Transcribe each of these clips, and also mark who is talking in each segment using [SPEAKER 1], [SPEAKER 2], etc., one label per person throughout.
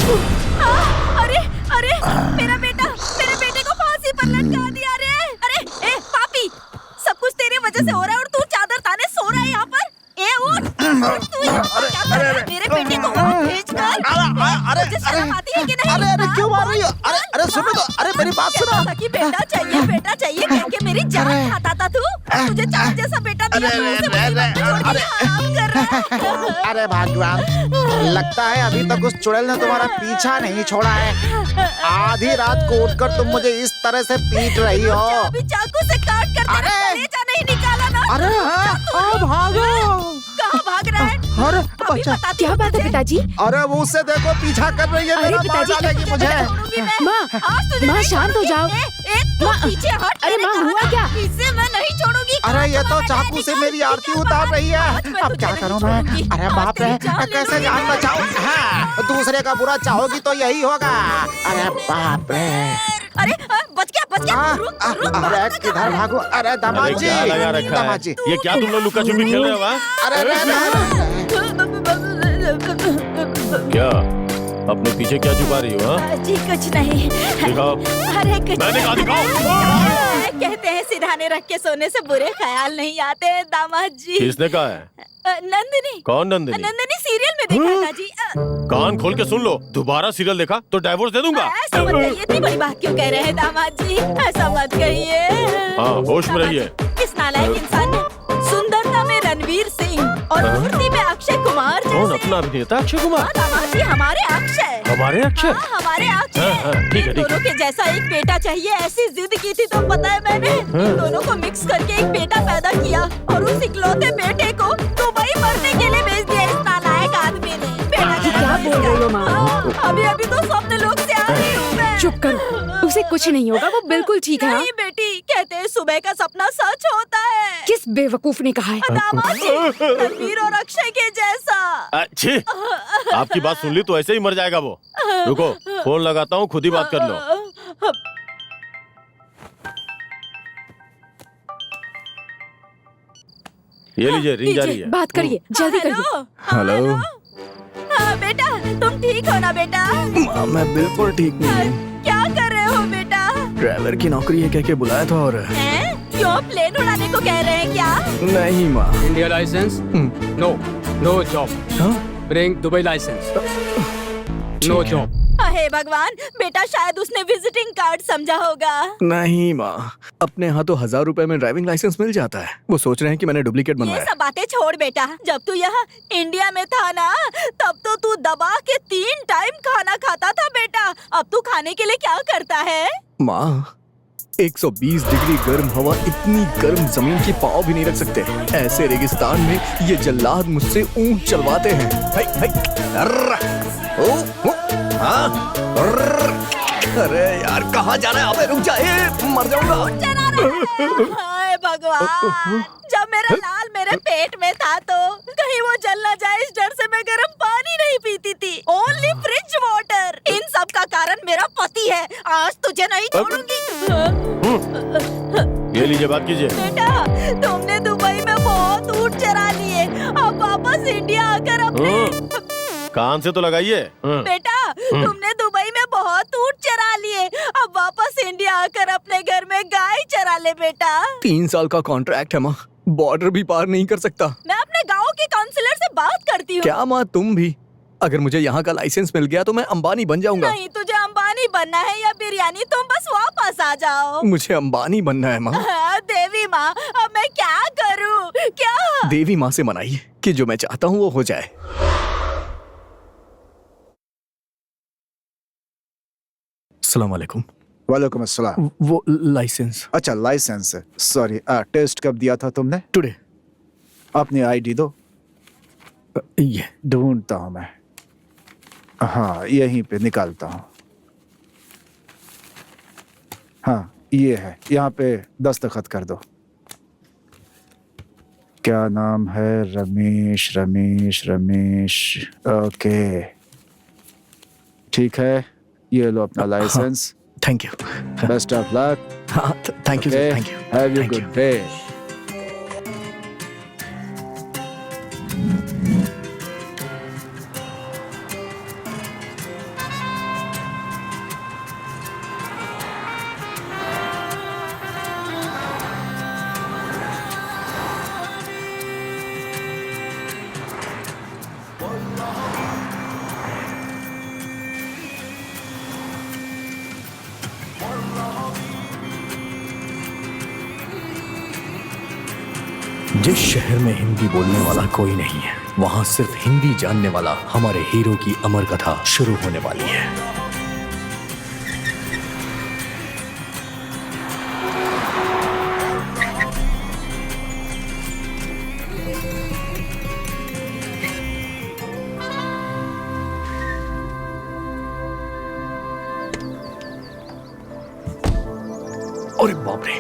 [SPEAKER 1] अरे अरे मेरे बेटे को फांसी पर लटका दिया रे। अरे ए पापी, सब कुछ तेरे वजह से हो रहा है और तू चादर ताने सो रहा है यहाँ पर। ए उठ, तू यहाँ पर क्या कर रहा है? मेरे बेटे को वहाँ भेजकर। तुझे शर्म आती है कि नहीं?
[SPEAKER 2] अरे क्यों मार रही हो? अरे सुनो तो, अरे मेरी बात सुनो।
[SPEAKER 1] कि बेटा चाहिए कह के मेरी जान खाता था तू। तुझे चांद जैसा बेटा दिया तो उसे मुसीबत में छोड़ के हराम कर रहा है।
[SPEAKER 2] अरे भगवान, लगता है अभी तक उस चुड़ैल ने तुम्हारा पीछा नहीं छोड़ा है। आधी रात को उठकर तुम मुझे इस तरह से पीट रही हो।
[SPEAKER 1] अभी चाकू से काट कर तेरा कलेजा नहीं निकाला ना।
[SPEAKER 2] अरे भागो।
[SPEAKER 1] कहाँ भाग रहा है?
[SPEAKER 2] अरे
[SPEAKER 1] अभी बता, क्या बात है पिताजी?
[SPEAKER 2] अरे वो उससे देखो, पीछा कर रही है। मेरा मार डालेगी मुझे।
[SPEAKER 1] माँ शांत हो जाओ। तू पीछे हट।
[SPEAKER 3] अरे माँ, हुआ क्या?
[SPEAKER 1] इसे मैं नहीं छोड़ूंगी।
[SPEAKER 2] अरे ये तो चाकू से मेरी आरती उतार रही है। अब क्या करूं मैं? अरे बाप रे, कैसे जान बचाऊं? हाँ, दूसरे का बुरा चाहोगी तो यही होगा। अरे बाप रे।
[SPEAKER 1] अरे बच गया। रुक।
[SPEAKER 2] अरे किधर भागो? अरे दामाद जी,
[SPEAKER 4] लगा रखा
[SPEAKER 2] दामाद जी।
[SPEAKER 4] है। ये क्या तुम लोग लुका छुपी खेल रहे हो? क्या अपने पीछे क्या छुपा रही हो?
[SPEAKER 1] जी कुछ नहीं।
[SPEAKER 4] दिखाओ।
[SPEAKER 1] अरे कुछ
[SPEAKER 4] मैंने कहा दिखाओ।
[SPEAKER 1] कहते हैं सिरहाने रख के सोने से बुरे ख्याल नहीं आते दामाद जी।
[SPEAKER 4] किसने कहा है?
[SPEAKER 1] नंदिनी।
[SPEAKER 4] कौन नंदिनी?
[SPEAKER 1] नंदिनी सीरियल में देखा था जी।
[SPEAKER 4] कान खोल के सुन लो, दोबारा सीरियल देखा तो डिवोर्स दे दूंगा।
[SPEAKER 1] ऐसा मत कहिए, इतनी बड़ी बात क्यों कह रहे हैं दामाद जी? ऐसा मत कहिए।
[SPEAKER 4] हाँ, होश में रहिए।
[SPEAKER 1] इस नालायक इंसान ने सुंदरता में रणवीर सिंह और मूर्ति में अक्षय कुमार जैसे।
[SPEAKER 4] कौन अपना अभिनेता? अक्षय कुमार।
[SPEAKER 1] दामाद जी, हमारे अक्षय।
[SPEAKER 4] हमारे अक्षय?
[SPEAKER 1] हाँ, हमारे अक्षय।
[SPEAKER 4] हाँ, ठीक है।
[SPEAKER 1] दोनों के जैसा एक बेटा चाहिए, ऐसी जिद की थी तो पता है मैंने इन दोनों को मिक्स करके एक बेटा पैदा किया और उस इकलौते बेटे को दुबई मरने के लिए भेज दिया इस नालायक आदमी ने। बेटा
[SPEAKER 3] क्या बोल रही हो माँ?
[SPEAKER 1] अभी तो स्वप्न लोक से आ रही हूँ मैं।
[SPEAKER 3] चुप करो, उसे कुछ नहीं होगा, वो बिल्कुल ठीक है।
[SPEAKER 1] नहीं बेटी, कहते हैं सुबह का सपना सच होता है।
[SPEAKER 3] किस बेवकूफ ने कहा है?
[SPEAKER 1] दामाद जी, रणवीर और अक्षय के जैसा।
[SPEAKER 4] अच्छी, आपकी बात सुन ली तो ऐसे ही मर जाएगा वो। रुको, फोन लगाता हूँ, खुद ही बात कर लो। ये लीजिए, रिंग जा रही है।
[SPEAKER 3] बात करिए, जल्दी करिए।
[SPEAKER 2] हेलो।
[SPEAKER 1] हाँ बेटा, तुम ठीक हो ना बेटा?
[SPEAKER 5] मैं बिल्कुल ठीक नहीं हूँ।
[SPEAKER 1] क्या कर रहे हो बेटा?
[SPEAKER 5] ड्राइवर की नौकरी है कह के बुलाया था और
[SPEAKER 1] क्यों प्लेन उड़ाने को कह रहे हैं क्या?
[SPEAKER 5] नहीं माँ।
[SPEAKER 6] India licence? No job. Bring Dubai licence. No job.
[SPEAKER 1] हे भगवान, बेटा शायद उसने विजिटिंग कार्ड समझा होगा।
[SPEAKER 5] नहीं माँ, अपने यहाँ तो 1000 रुपए में ड्राइविंग लाइसेंस मिल जाता है। वो सोच रहे हैं कि मैंने डुप्लीकेट
[SPEAKER 1] ये
[SPEAKER 5] बनवाया।
[SPEAKER 1] सब बातें छोड़ बेटा, जब तू यहाँ इंडिया में था ना, तब तो तू दबा के 3 टाइम खाना खाता था बेटा। अब तू खाने के लिए क्या करता है?
[SPEAKER 5] माँ, 120 डिग्री गर्म हवा, इतनी गर्म जमीन की पाँव भी नहीं रख सकते। ऐसे रेगिस्तान में ये जल्लाद मुझसे ऊंट चलवाते हैं। अरे यार, कहाँ जा रहा है? अबे रुक जा, मर जाऊंगा।
[SPEAKER 1] हाय भगवान, जब मेरा लाल मेरे पेट में था तो कहीं वो जल ना जाए, इस डर से मैं गर्म पानी नहीं पीती थी। Only fridge water. इन सब का कारण मेरा पति है। आज तुझे नहीं छोड़ूंगी।
[SPEAKER 4] ये लीजिए, बात कीजिए।
[SPEAKER 1] बेटा, तुमने दुबई में बहुत ऊँट चरा लिए, अब वापस इंडिया आकर अपने
[SPEAKER 4] कान से तो लगाइए।
[SPEAKER 1] बेटा, तुमने दुबई में बहुत ऊँट चरा लिए, अब वापस इंडिया आकर अपने घर में गाय चरा ले बेटा।
[SPEAKER 5] 3 साल का कॉन्ट्रैक्ट है माँ, बॉर्डर भी पार नहीं कर सकता।
[SPEAKER 1] मैं अपने गांव के काउंसलर से बात करती हूँ।
[SPEAKER 5] क्या माँ, तुम भी? अगर मुझे यहाँ का लाइसेंस मिल गया तो मैं अंबानी बन जाऊंगा।
[SPEAKER 1] नहीं, तुझे अंबानी बनना है या बिरयानी, तुम बस वापस आ जाओ।
[SPEAKER 5] मुझे अंबानी बनना है माँ।
[SPEAKER 1] देवी माँ, अब मैं क्या करूँ? क्या?
[SPEAKER 5] देवी माँ से मनाइए कि जो मैं चाहता हूँ वो हो जाए। अस्सलाम वालेकुम।
[SPEAKER 2] वालेकुम अस्सलाम।
[SPEAKER 5] वो लाइसेंस।
[SPEAKER 2] अच्छा, लाइसेंस। सॉरी, टेस्ट कब दिया था तुमने?
[SPEAKER 5] टुडे।
[SPEAKER 2] अपनी आईडी दो।
[SPEAKER 5] ये
[SPEAKER 2] ढूंढता हूँ मैं। हाँ, यहीं पे निकालता हूँ। हाँ, ये है, यहाँ पे दस्तखत कर दो। क्या नाम है? रमेश। ओके, ठीक है, ये लो अपना licence.
[SPEAKER 5] Thank you.
[SPEAKER 2] Best of luck.
[SPEAKER 5] हाँ, thank you, thank you.
[SPEAKER 2] Have you good day.
[SPEAKER 5] जिस शहर में हिंदी बोलने वाला कोई नहीं है, वहां सिर्फ हिंदी जानने वाला हमारे हीरो की अमर कथा शुरू होने वाली है। अरे बाप रे,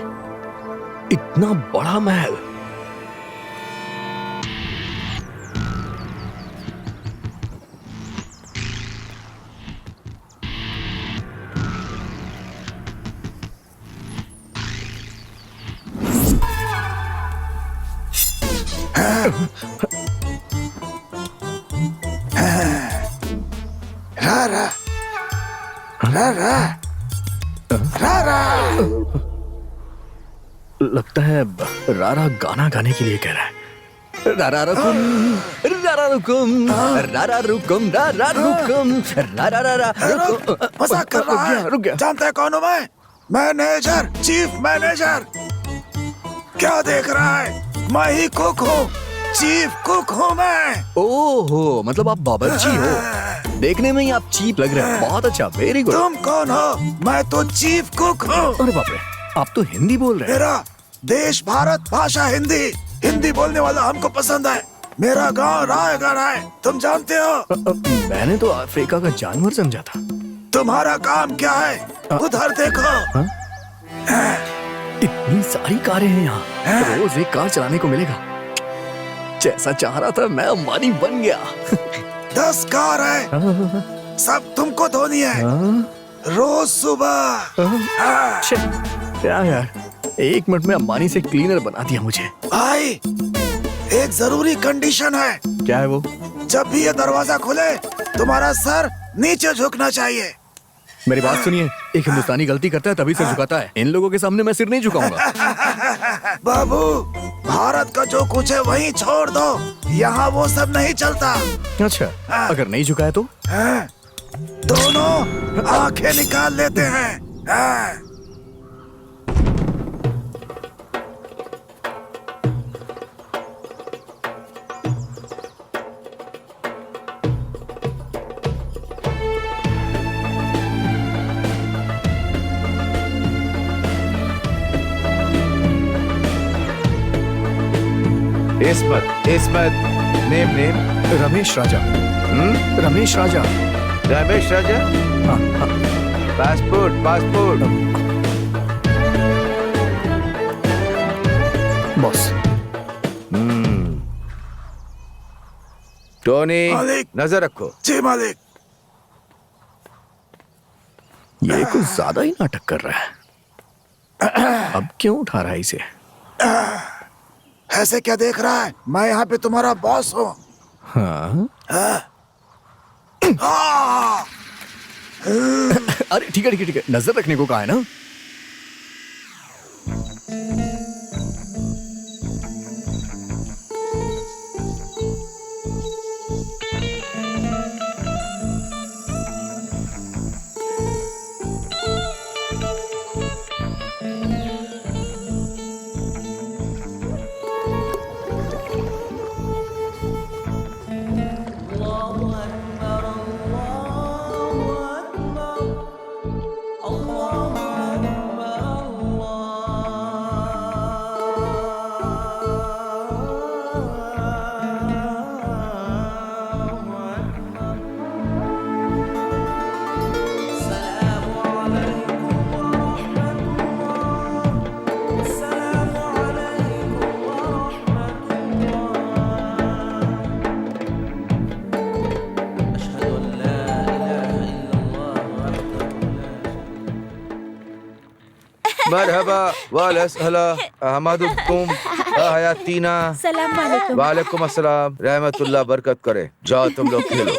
[SPEAKER 5] इतना बड़ा महल!
[SPEAKER 2] रारा रारा रारा।
[SPEAKER 5] लगता है रारा गाना गाने के लिए कह रहा है। रारा रुकुम, रारा रुकुम, रारा रुकुम, रारा रुकुम, रारा रारा रुकुम।
[SPEAKER 2] मजाक कर रहा है।
[SPEAKER 5] रुक गया।
[SPEAKER 2] जानते हैं कौन हूँ मैं? Manager, chief manager. क्या देख रहा है? मैं ही कुक हूँ, चीफ कुक हूँ मैं।
[SPEAKER 5] ओहो, मतलब आप बावर्ची हो। देखने में ही आप चीप लग रहे हैं। बहुत अच्छा, वेरी गुड।
[SPEAKER 2] तुम कौन हो? मैं तो चीफ कुक हूँ।
[SPEAKER 5] अरे बाप रे, आप तो हिंदी बोल रहे हैं।
[SPEAKER 2] मेरा देश भारत, भाषा हिंदी। हिंदी बोलने वाला हमको पसंद है। मेरा गांव रायगढ़ है, तुम जानते हो?
[SPEAKER 5] मैंने तो अफ्रीका का जानवर समझा था।
[SPEAKER 2] तुम्हारा काम क्या है? उधर देखो।
[SPEAKER 5] इतनी सारी कारें हैं यहाँ, रोज एक कार चलाने को मिलेगा। जैसा चाह रहा था मैं अंबानी बन गया।
[SPEAKER 2] 10 कार है, सब तुमको धोनी है रोज सुबह।
[SPEAKER 5] क्या यार, 1 मिनट में अंबानी से क्लीनर बना दिया मुझे।
[SPEAKER 2] भाई, एक जरूरी कंडीशन है।
[SPEAKER 5] क्या है वो?
[SPEAKER 2] जब भी ये दरवाजा खुले तुम्हारा सर नीचे झुकना चाहिए।
[SPEAKER 5] मेरी बात सुनिए, एक हिंदुस्तानी गलती करता है तभी सिर झुकाता है। इन लोगों के सामने मैं सिर नहीं झुकाऊंगा।
[SPEAKER 2] बाबू, भारत का जो कुछ है वहीं छोड़ दो, यहाँ वो सब नहीं चलता।
[SPEAKER 5] अच्छा, अगर नहीं झुकाया तो?
[SPEAKER 2] दोनों आंखें निकाल लेते हैं।
[SPEAKER 7] इस्मत, नेम।
[SPEAKER 5] रमेश राजा। रमेश राजा।
[SPEAKER 7] रमेश राजा।
[SPEAKER 5] हाँ।
[SPEAKER 7] पासपोर्ट।
[SPEAKER 5] बॉस।
[SPEAKER 7] टोनी,
[SPEAKER 2] मालिक।
[SPEAKER 7] नजर रखो।
[SPEAKER 2] जी मालिक।
[SPEAKER 5] ये कुछ ज्यादा ही नाटक कर रहा है। अब क्यों उठा रहा है इसे?
[SPEAKER 2] ऐसे क्या देख रहा है? मैं यहाँ पे तुम्हारा बॉस हूँ।
[SPEAKER 5] हाँ? अरे ठीक है, नजर रखने को कहा है ना।
[SPEAKER 7] मरहबा वालसहला अहमदुकुम हयातीना।
[SPEAKER 1] सलाम वालेकुम।
[SPEAKER 7] वालेकुम अस्सलाम, रहमतुल्लाह बरकत करे। जाओ तुम लोग खेलो।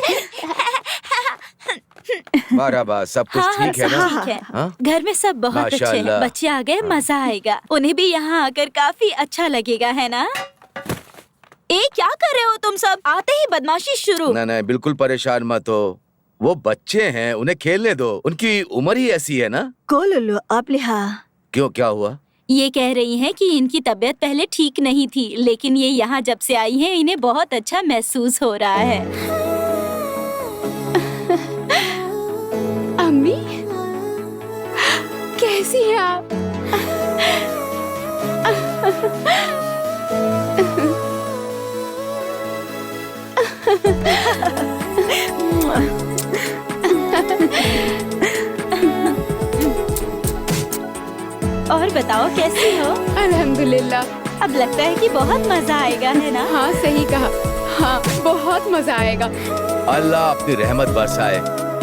[SPEAKER 7] मरहबा, सब कुछ ठीक है ना?
[SPEAKER 1] ठीक है।
[SPEAKER 7] हाँ?
[SPEAKER 1] घर में सब बहुत अच्छे हैं।
[SPEAKER 7] माशाल्लाह।
[SPEAKER 1] बच्चे आ गए, मजा आएगा। उन्हें भी यहाँ आकर काफी अच्छा लगेगा, है ना? क्या कर रहे हो तुम सब? आते ही बदमाशी शुरू।
[SPEAKER 7] नहीं, बिल्कुल परेशान मत हो। वो बच्चे हैं, उन्हें खेलने दो। उनकी उम्र ही ऐसी है ना।
[SPEAKER 1] कोलुल्लु आप लिहा।
[SPEAKER 7] क्यों, क्या हुआ?
[SPEAKER 1] ये कह रही हैं कि इनकी तबीयत पहले ठीक नहीं थी, लेकिन ये यहाँ जब से आई हैं इन्हें बहुत अच्छा महसूस हो रहा है।
[SPEAKER 3] अम्मी कैसी हैं आप?
[SPEAKER 1] और बताओ कैसी हो?
[SPEAKER 3] अल्हम्दुलिल्लाह।
[SPEAKER 1] अब लगता है कि बहुत मजा आएगा, है ना?
[SPEAKER 3] हाँ सही कहा। हाँ बहुत मजा आएगा।
[SPEAKER 7] अल्लाह अपनी रहमत बरसाए।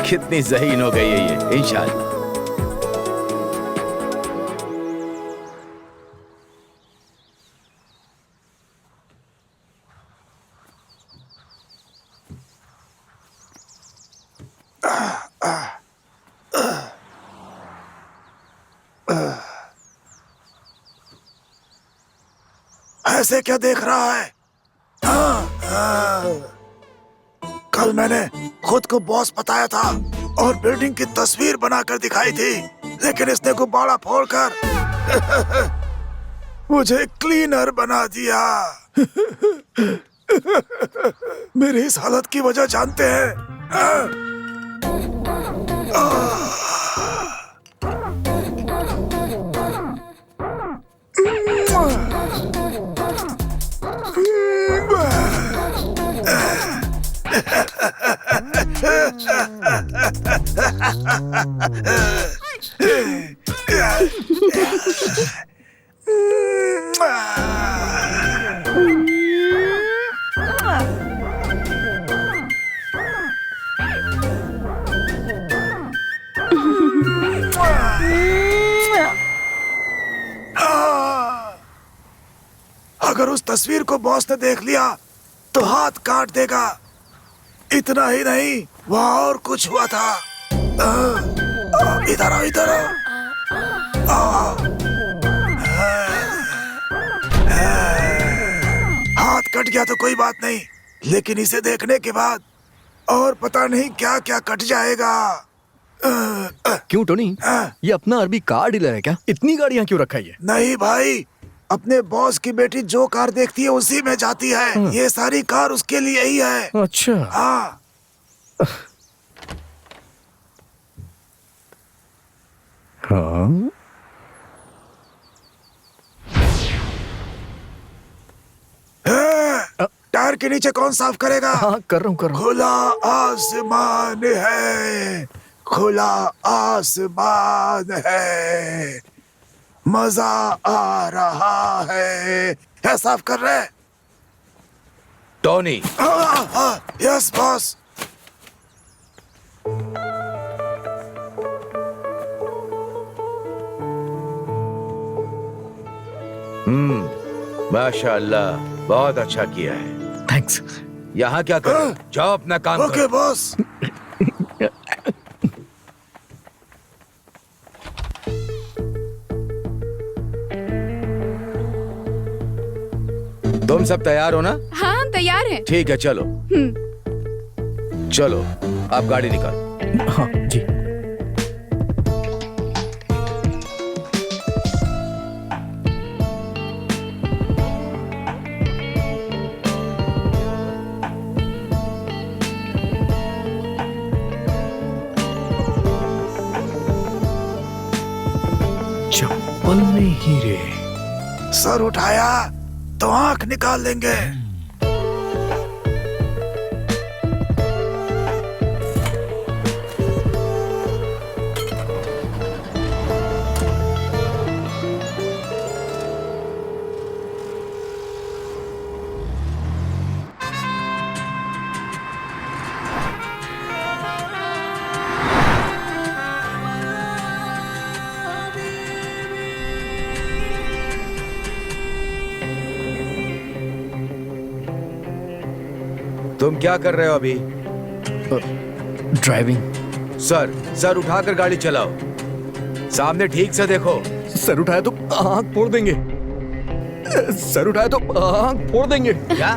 [SPEAKER 7] कितनी ज़हीन हो गई है ये, इंशाअल्लाह।
[SPEAKER 8] ऐसे क्या देख रहा है? कल मैंने खुद को बॉस बताया था और बिल्डिंग की तस्वीर बनाकर दिखाई थी, लेकिन इसने गुब्बारा फोड़कर मुझे क्लीनर बना दिया। मेरी इस हालत की वजह जानते हैं? अगर उस तस्वीर को बॉस ने देख लिया तो हाथ काट देगा। इतना ही नहीं, वहाँ और कुछ हुआ था। इधर आओ, इधर आओ। हाथ कट गया तो कोई बात नहीं, लेकिन इसे देखने के बाद और पता नहीं क्या क्या कट जाएगा।
[SPEAKER 5] क्यों टोनी? ये अपना अरबी कार डीलर है क्या? इतनी गाड़ियाँ क्यों रखा है?
[SPEAKER 8] नहीं भाई, अपने बॉस की बेटी जो कार देखती है उसी में जाती है। ये सारी कार उसके लिए ही है।
[SPEAKER 5] अच्छा।
[SPEAKER 8] हाँ।
[SPEAKER 5] हाँ?
[SPEAKER 8] टायर के नीचे कौन साफ करेगा?
[SPEAKER 5] हाँ कर रहा हूँ।
[SPEAKER 8] खुला आसमान है, खुला आसमान है, मजा आ रहा है। क्या साफ कर रहे हैं?
[SPEAKER 7] टोनी।
[SPEAKER 8] Yes boss.
[SPEAKER 7] माशाअल्लाह, बहुत अच्छा किया है।
[SPEAKER 5] थैंक्स।
[SPEAKER 7] यहाँ क्या कर? जाओ अपना काम
[SPEAKER 8] ओके
[SPEAKER 7] करो।
[SPEAKER 8] बॉस।
[SPEAKER 7] तुम सब तैयार हो ना?
[SPEAKER 3] हाँ हम तैयार हैं।
[SPEAKER 7] ठीक है, चलो चलो, आप गाड़ी निकाल।
[SPEAKER 5] हाँ जी। चप्पल में हीरे।
[SPEAKER 8] सर उठाया तो आंख निकाल लेंगे।
[SPEAKER 7] तुम क्या कर रहे हो अभी?
[SPEAKER 5] ड्राइविंग।
[SPEAKER 7] सर उठाकर गाड़ी चलाओ। सामने ठीक से देखो।
[SPEAKER 5] सर उठाया तो आँख फोड़ देंगे। सर उठाया तो आँख फोड़ देंगे।
[SPEAKER 7] क्या?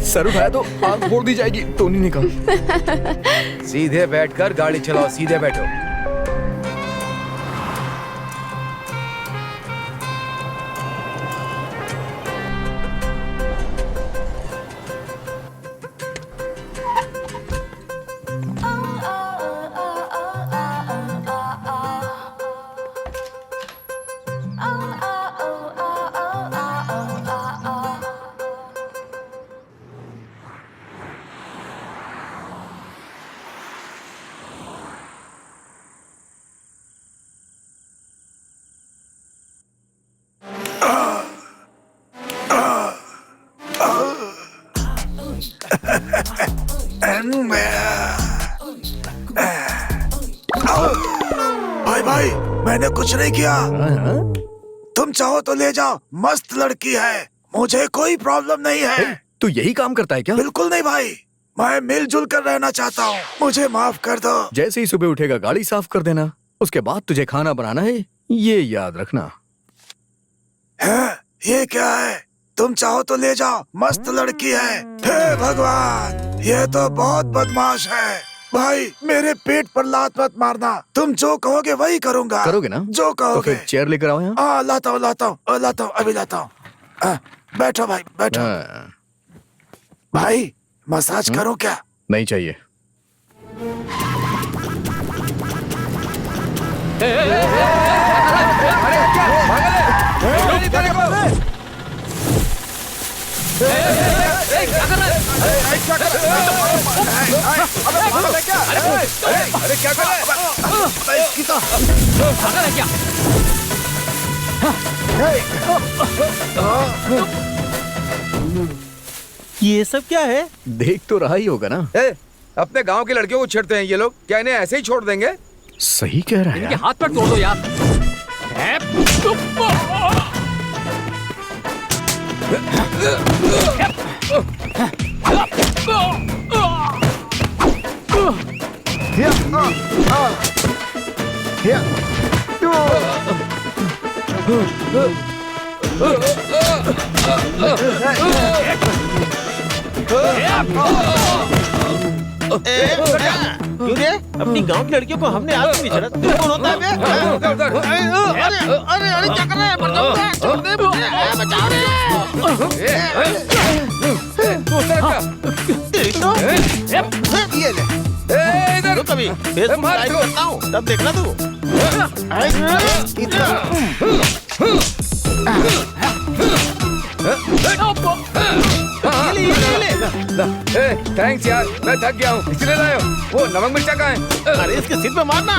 [SPEAKER 5] सर उठाया तो आँख फोड़ दी जाएगी। टोनी ने कहा।
[SPEAKER 7] सीधे बैठकर गाड़ी चलाओ, सीधे बैठो।
[SPEAKER 8] भाई मैंने कुछ नहीं किया।
[SPEAKER 5] हाँ?
[SPEAKER 8] तुम चाहो तो ले जाओ, मस्त लड़की है, मुझे कोई प्रॉब्लम नहीं है।
[SPEAKER 5] तू यही काम करता है क्या?
[SPEAKER 8] बिल्कुल नहीं भाई, मैं मिलजुल कर रहना चाहता हूँ, मुझे माफ कर दो।
[SPEAKER 5] जैसे ही सुबह उठेगा गाड़ी साफ कर देना, उसके बाद तुझे खाना बनाना है, ये याद रखना।
[SPEAKER 8] है? ये क्या है? तुम चाहो तो ले जाओ, मस्त लड़की है। हे भगवान, ये तो बहुत बदमाश है। भाई मेरे पेट पर लात मत मारना, तुम जो कहोगे वही करूँगा।
[SPEAKER 5] करोगे ना?
[SPEAKER 8] जो
[SPEAKER 5] तो
[SPEAKER 8] कहोगे।
[SPEAKER 5] फिर चेयर लेकर आओ यहाँ।
[SPEAKER 8] हाँ लाता हूँ अभी लाता हूँ। बैठो भाई बैठो।
[SPEAKER 5] हाँ,
[SPEAKER 8] भाई मसाज करूँ क्या?
[SPEAKER 5] नहीं चाहिए।
[SPEAKER 7] अरे क्या कर रहा
[SPEAKER 9] ये सब क्या है?
[SPEAKER 5] देख तो रहा ही होगा ना।
[SPEAKER 7] है? अपने गांव की लड़कियों को छेड़ते हैं ये लोग, क्या इन्हें ऐसे ही छोड़ देंगे?
[SPEAKER 5] सही कह रहा है
[SPEAKER 6] इनके
[SPEAKER 5] यार।
[SPEAKER 6] हाथ पर तोड़ दो यार।
[SPEAKER 9] क्यों रे? अपनी गांव की लड़कियों को हमने आज भी नहीं छोड़ा। तू कौन होता है बे? अरे क्या कर रहा है? मर जाऊंगा, छोड़ दे मुझे, बचाओ रे। तेरी तो ये ले।
[SPEAKER 7] इधर
[SPEAKER 9] रुक अभी, फेसबुक लाइव करता हूँ, तब देखना तू।
[SPEAKER 7] थैंक्स यार, मैं थक गया हूँ, इसलिए लाया हूँ। वो नमक मिर्चा कहाँ है?
[SPEAKER 9] अरे इसके सिर पे मारना।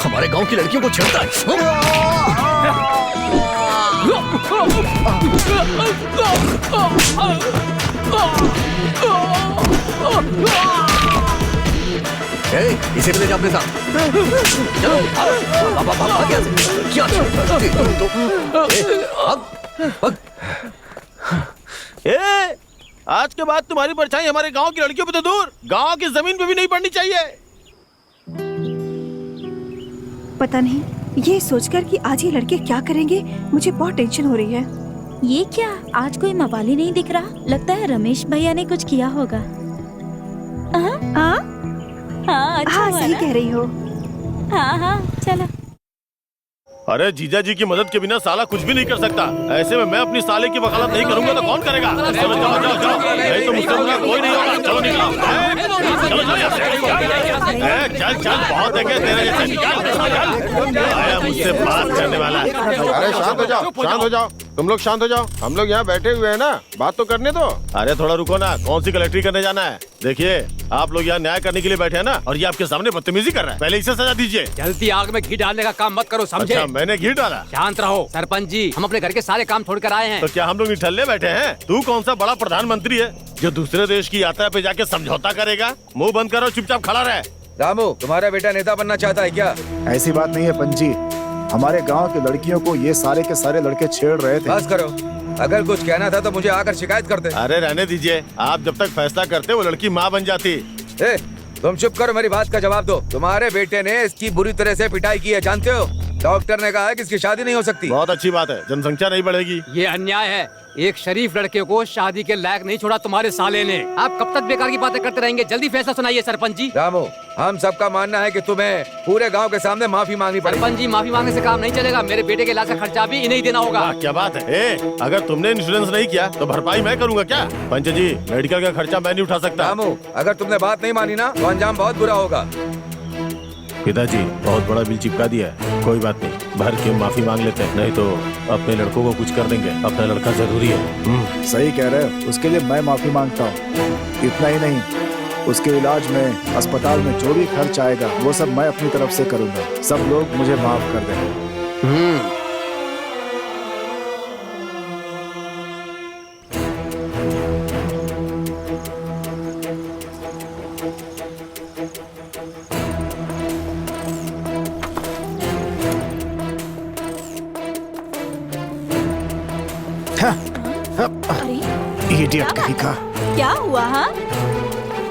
[SPEAKER 5] हमारे गांव की लड़कियों को छेड़ता है। इसे भी ले जा अपने साथ। चलो भाग यहाँ से। क्या
[SPEAKER 4] ए, आज के बाद तुम्हारी परछाई हमारे गांव की लड़कियों पे तो दूर, गांव की जमीन पे भी नहीं पड़नी चाहिए।
[SPEAKER 1] पता नहीं ये सोचकर कि आज ये लड़के क्या करेंगे, मुझे बहुत टेंशन हो रही है।
[SPEAKER 10] ये क्या, आज कोई मवाली नहीं दिख रहा। लगता है रमेश भैया ने कुछ किया होगा। हाँ, अच्छा
[SPEAKER 1] हाँ
[SPEAKER 10] हुआ
[SPEAKER 1] सही
[SPEAKER 10] ना?
[SPEAKER 1] कह रही हो।
[SPEAKER 10] हाँ चलो।
[SPEAKER 4] अरे जीजा जी की मदद के बिना साला कुछ भी नहीं कर सकता। ऐसे में मैं अपनी साले की वकालत नहीं करूंगा तो कौन करेगा? चलो जाओ जाओ जाओ, नहीं तो मुझसे बुरा कोई नहीं होगा। चलो निकलो, चलो चलो यहाँ से। चल चल, बहुत देखे तेरे जैसे, निकल। आया मुझसे बात करने वाला।
[SPEAKER 11] अरे शांत हो जाओ, शांत हो जाओ, तुम लोग शांत हो जाओ। हम लोग यहाँ बैठे हुए हैं ना, बात तो करने दो।
[SPEAKER 4] अरे थोड़ा रुको ना, कौन सी कलेक्ट्री करने जाना है? देखिए आप लोग यहाँ न्याय करने के लिए बैठे हैं ना, और ये आपके सामने बदतमीजी कर रहा है। पहले इसे सजा दीजिए।
[SPEAKER 6] जल्दी आग में घी डालने का काम मत करो, समझे?
[SPEAKER 4] अच्छा, मैंने घी डाला?
[SPEAKER 6] शांत रहो सरपंच जी, हम अपने घर के सारे काम छोड़कर आए हैं।
[SPEAKER 4] तो क्या हम लोग निठल्ले बैठे हैं? तू कौन सा बड़ा प्रधानमंत्री है जो दूसरे देश की यात्रा पे जाके समझौता करेगा? मुंह बंद करो, चुपचाप खड़ा रहे।
[SPEAKER 7] रामू, तुम्हारा बेटा नेता बनना चाहता है क्या?
[SPEAKER 8] ऐसी बात नहीं है पंजी, हमारे गांव की लड़कियों को ये सारे के सारे लड़के छेड़ रहे थे।
[SPEAKER 7] बस करो, अगर कुछ कहना था तो मुझे आकर शिकायत करते।
[SPEAKER 4] अरे रहने दीजिए, आप जब तक फैसला करते वो लड़की माँ बन जाती।
[SPEAKER 7] ए, तुम चुप करो, मेरी बात का जवाब दो। तुम्हारे बेटे ने इसकी बुरी तरह से पिटाई की है, जानते हो? डॉक्टर ने कहा है कि इसकी शादी नहीं हो सकती।
[SPEAKER 4] बहुत अच्छी बात है, जनसंख्या नहीं बढ़ेगी।
[SPEAKER 6] ये अन्याय है, एक शरीफ लड़के को शादी के लायक नहीं छोड़ा तुम्हारे साले ने। आप कब तक बेकार की बातें करते रहेंगे? जल्दी फैसला सुनाइए सरपंच जी।
[SPEAKER 7] रामू, हम सबका मानना है कि तुम्हें पूरे गांव के सामने माफी मांगनी पड़ेगी।
[SPEAKER 6] सरपंच जी, माफी मांगने से काम नहीं चलेगा। मेरे बेटे के इलाज का खर्चा भी इन्हें ही देना होगा।
[SPEAKER 4] क्या बात है? अगर तुमने इंश्योरेंस नहीं किया तो भरपाई मैं करूँगा क्या? पंच जी, मेडिकल का खर्चा मैं नहीं उठा सकता।
[SPEAKER 7] रामू, अगर तुमने बात नहीं मानी ना तो अंजाम बहुत बुरा होगा।
[SPEAKER 4] पिताजी, बहुत बड़ा बिल चिपका दिया है। कोई बात नहीं, भर के माफी मांग लेते हैं, नहीं तो अपने लड़कों को कुछ कर देंगे। अपना लड़का जरूरी है।
[SPEAKER 8] सही कह रहे हो, उसके लिए मैं माफी मांगता हूँ। इतना ही नहीं, उसके इलाज में अस्पताल में जो भी खर्च आएगा वो सब मैं अपनी तरफ से करूंगा। सब लोग मुझे माफ कर दें।
[SPEAKER 10] अरे
[SPEAKER 8] इडियट कहीं का।
[SPEAKER 10] क्या हुआ? हाँ,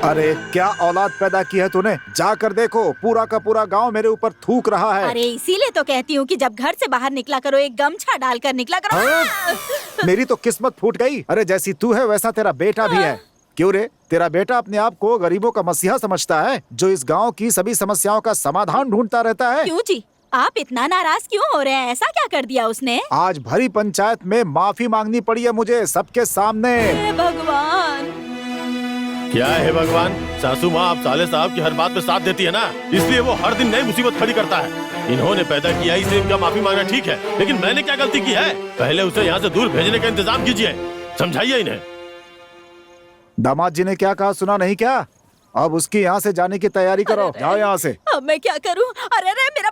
[SPEAKER 8] अरे क्या औलाद पैदा की है तूने? जाकर देखो, पूरा का पूरा गांव मेरे ऊपर थूक रहा है।
[SPEAKER 10] अरे इसीलिए तो कहती हूँ कि जब घर से बाहर निकला करो एक गमछा डालकर निकला करो।
[SPEAKER 8] मेरी तो किस्मत फूट गई। अरे जैसी तू है वैसा तेरा बेटा भी है। क्यों रे, तेरा बेटा अपने आप को गरीबों का मसीहा समझता है, जो इस गांव की सभी समस्याओं का समाधान ढूंढता रहता है।
[SPEAKER 10] क्यों जी, आप इतना नाराज क्यों हो रहे हैं? ऐसा क्या कर दिया उसने?
[SPEAKER 8] आज भरी पंचायत में माफी मांगनी पड़ी है मुझे सबके सामने।
[SPEAKER 10] हे भगवान!
[SPEAKER 4] क्या है भगवान? सासू माँ आप साले साहब की हर बात में साथ देती है ना, इसलिए वो हर दिन नई मुसीबत खड़ी करता है। इन्होंने पैदा किया, इसलिए इनका माफी मांगना ठीक है, लेकिन मैंने क्या गलती की है? पहले उसे यहाँ से दूर भेजने का इंतजाम कीजिए, समझाइए इन्हें।
[SPEAKER 8] दामाद जी ने क्या कहा सुना नहीं क्या? अब उसकी यहाँ से जाने की तैयारी करो। जाओ यहाँ से।
[SPEAKER 10] अब मैं क्या करूं? अरे अरे मेरा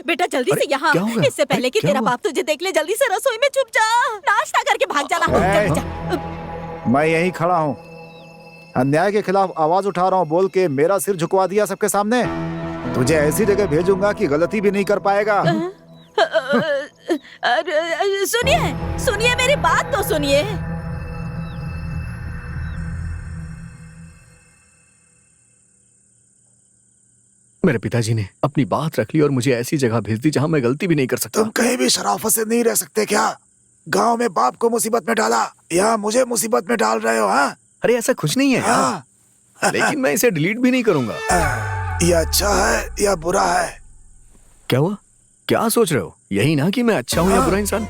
[SPEAKER 10] बेटा जल्दी से यहाँ। इससे पहले कि तेरा बाप तुझे देख ले, जल्दी से रसोई में छुप जा। नाश्ता करके भाग जाना। जल्दी जा।
[SPEAKER 8] मैं यहीं खड़ा हूँ, अन्याय के खिलाफ आवाज उठा रहा हूँ बोल के मेरा सिर झुकवा दिया सबके सामने। तुझे ऐसी जगह भेजूंगा कि गलती भी नहीं कर पाएगा।
[SPEAKER 10] सुनिए मेरी बात तो सुनिए।
[SPEAKER 5] मेरे पिताजी ने अपनी बात रख ली और मुझे ऐसी जगह भेज दी जहाँ मैं गलती भी नहीं कर सकता।
[SPEAKER 8] तुम कहीं भी शराफत से नहीं रह सकते क्या? गांव में बाप को मुसीबत में डाला, यहाँ मुझे मुसीबत में डाल रहे हो? हाँ,
[SPEAKER 5] अरे ऐसा कुछ नहीं है।
[SPEAKER 8] हाँ।
[SPEAKER 5] लेकिन मैं इसे डिलीट भी नहीं करूंगा।
[SPEAKER 8] ये अच्छा है या बुरा है?
[SPEAKER 5] क्या हुआ? क्या सोच रहे हो? यही ना कि मैं अच्छा हूँ या बुरा इंसान?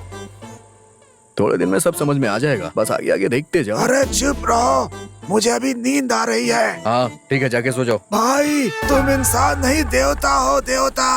[SPEAKER 5] थोड़े दिन में सब समझ में आ जाएगा, बस आगे आगे देखते जाओ।
[SPEAKER 8] अरे चुप रहो, मुझे अभी नींद आ रही है।
[SPEAKER 7] हाँ ठीक है, जाके सो जाओ।
[SPEAKER 8] भाई तुम इंसान नहीं, देवता हो, देवता।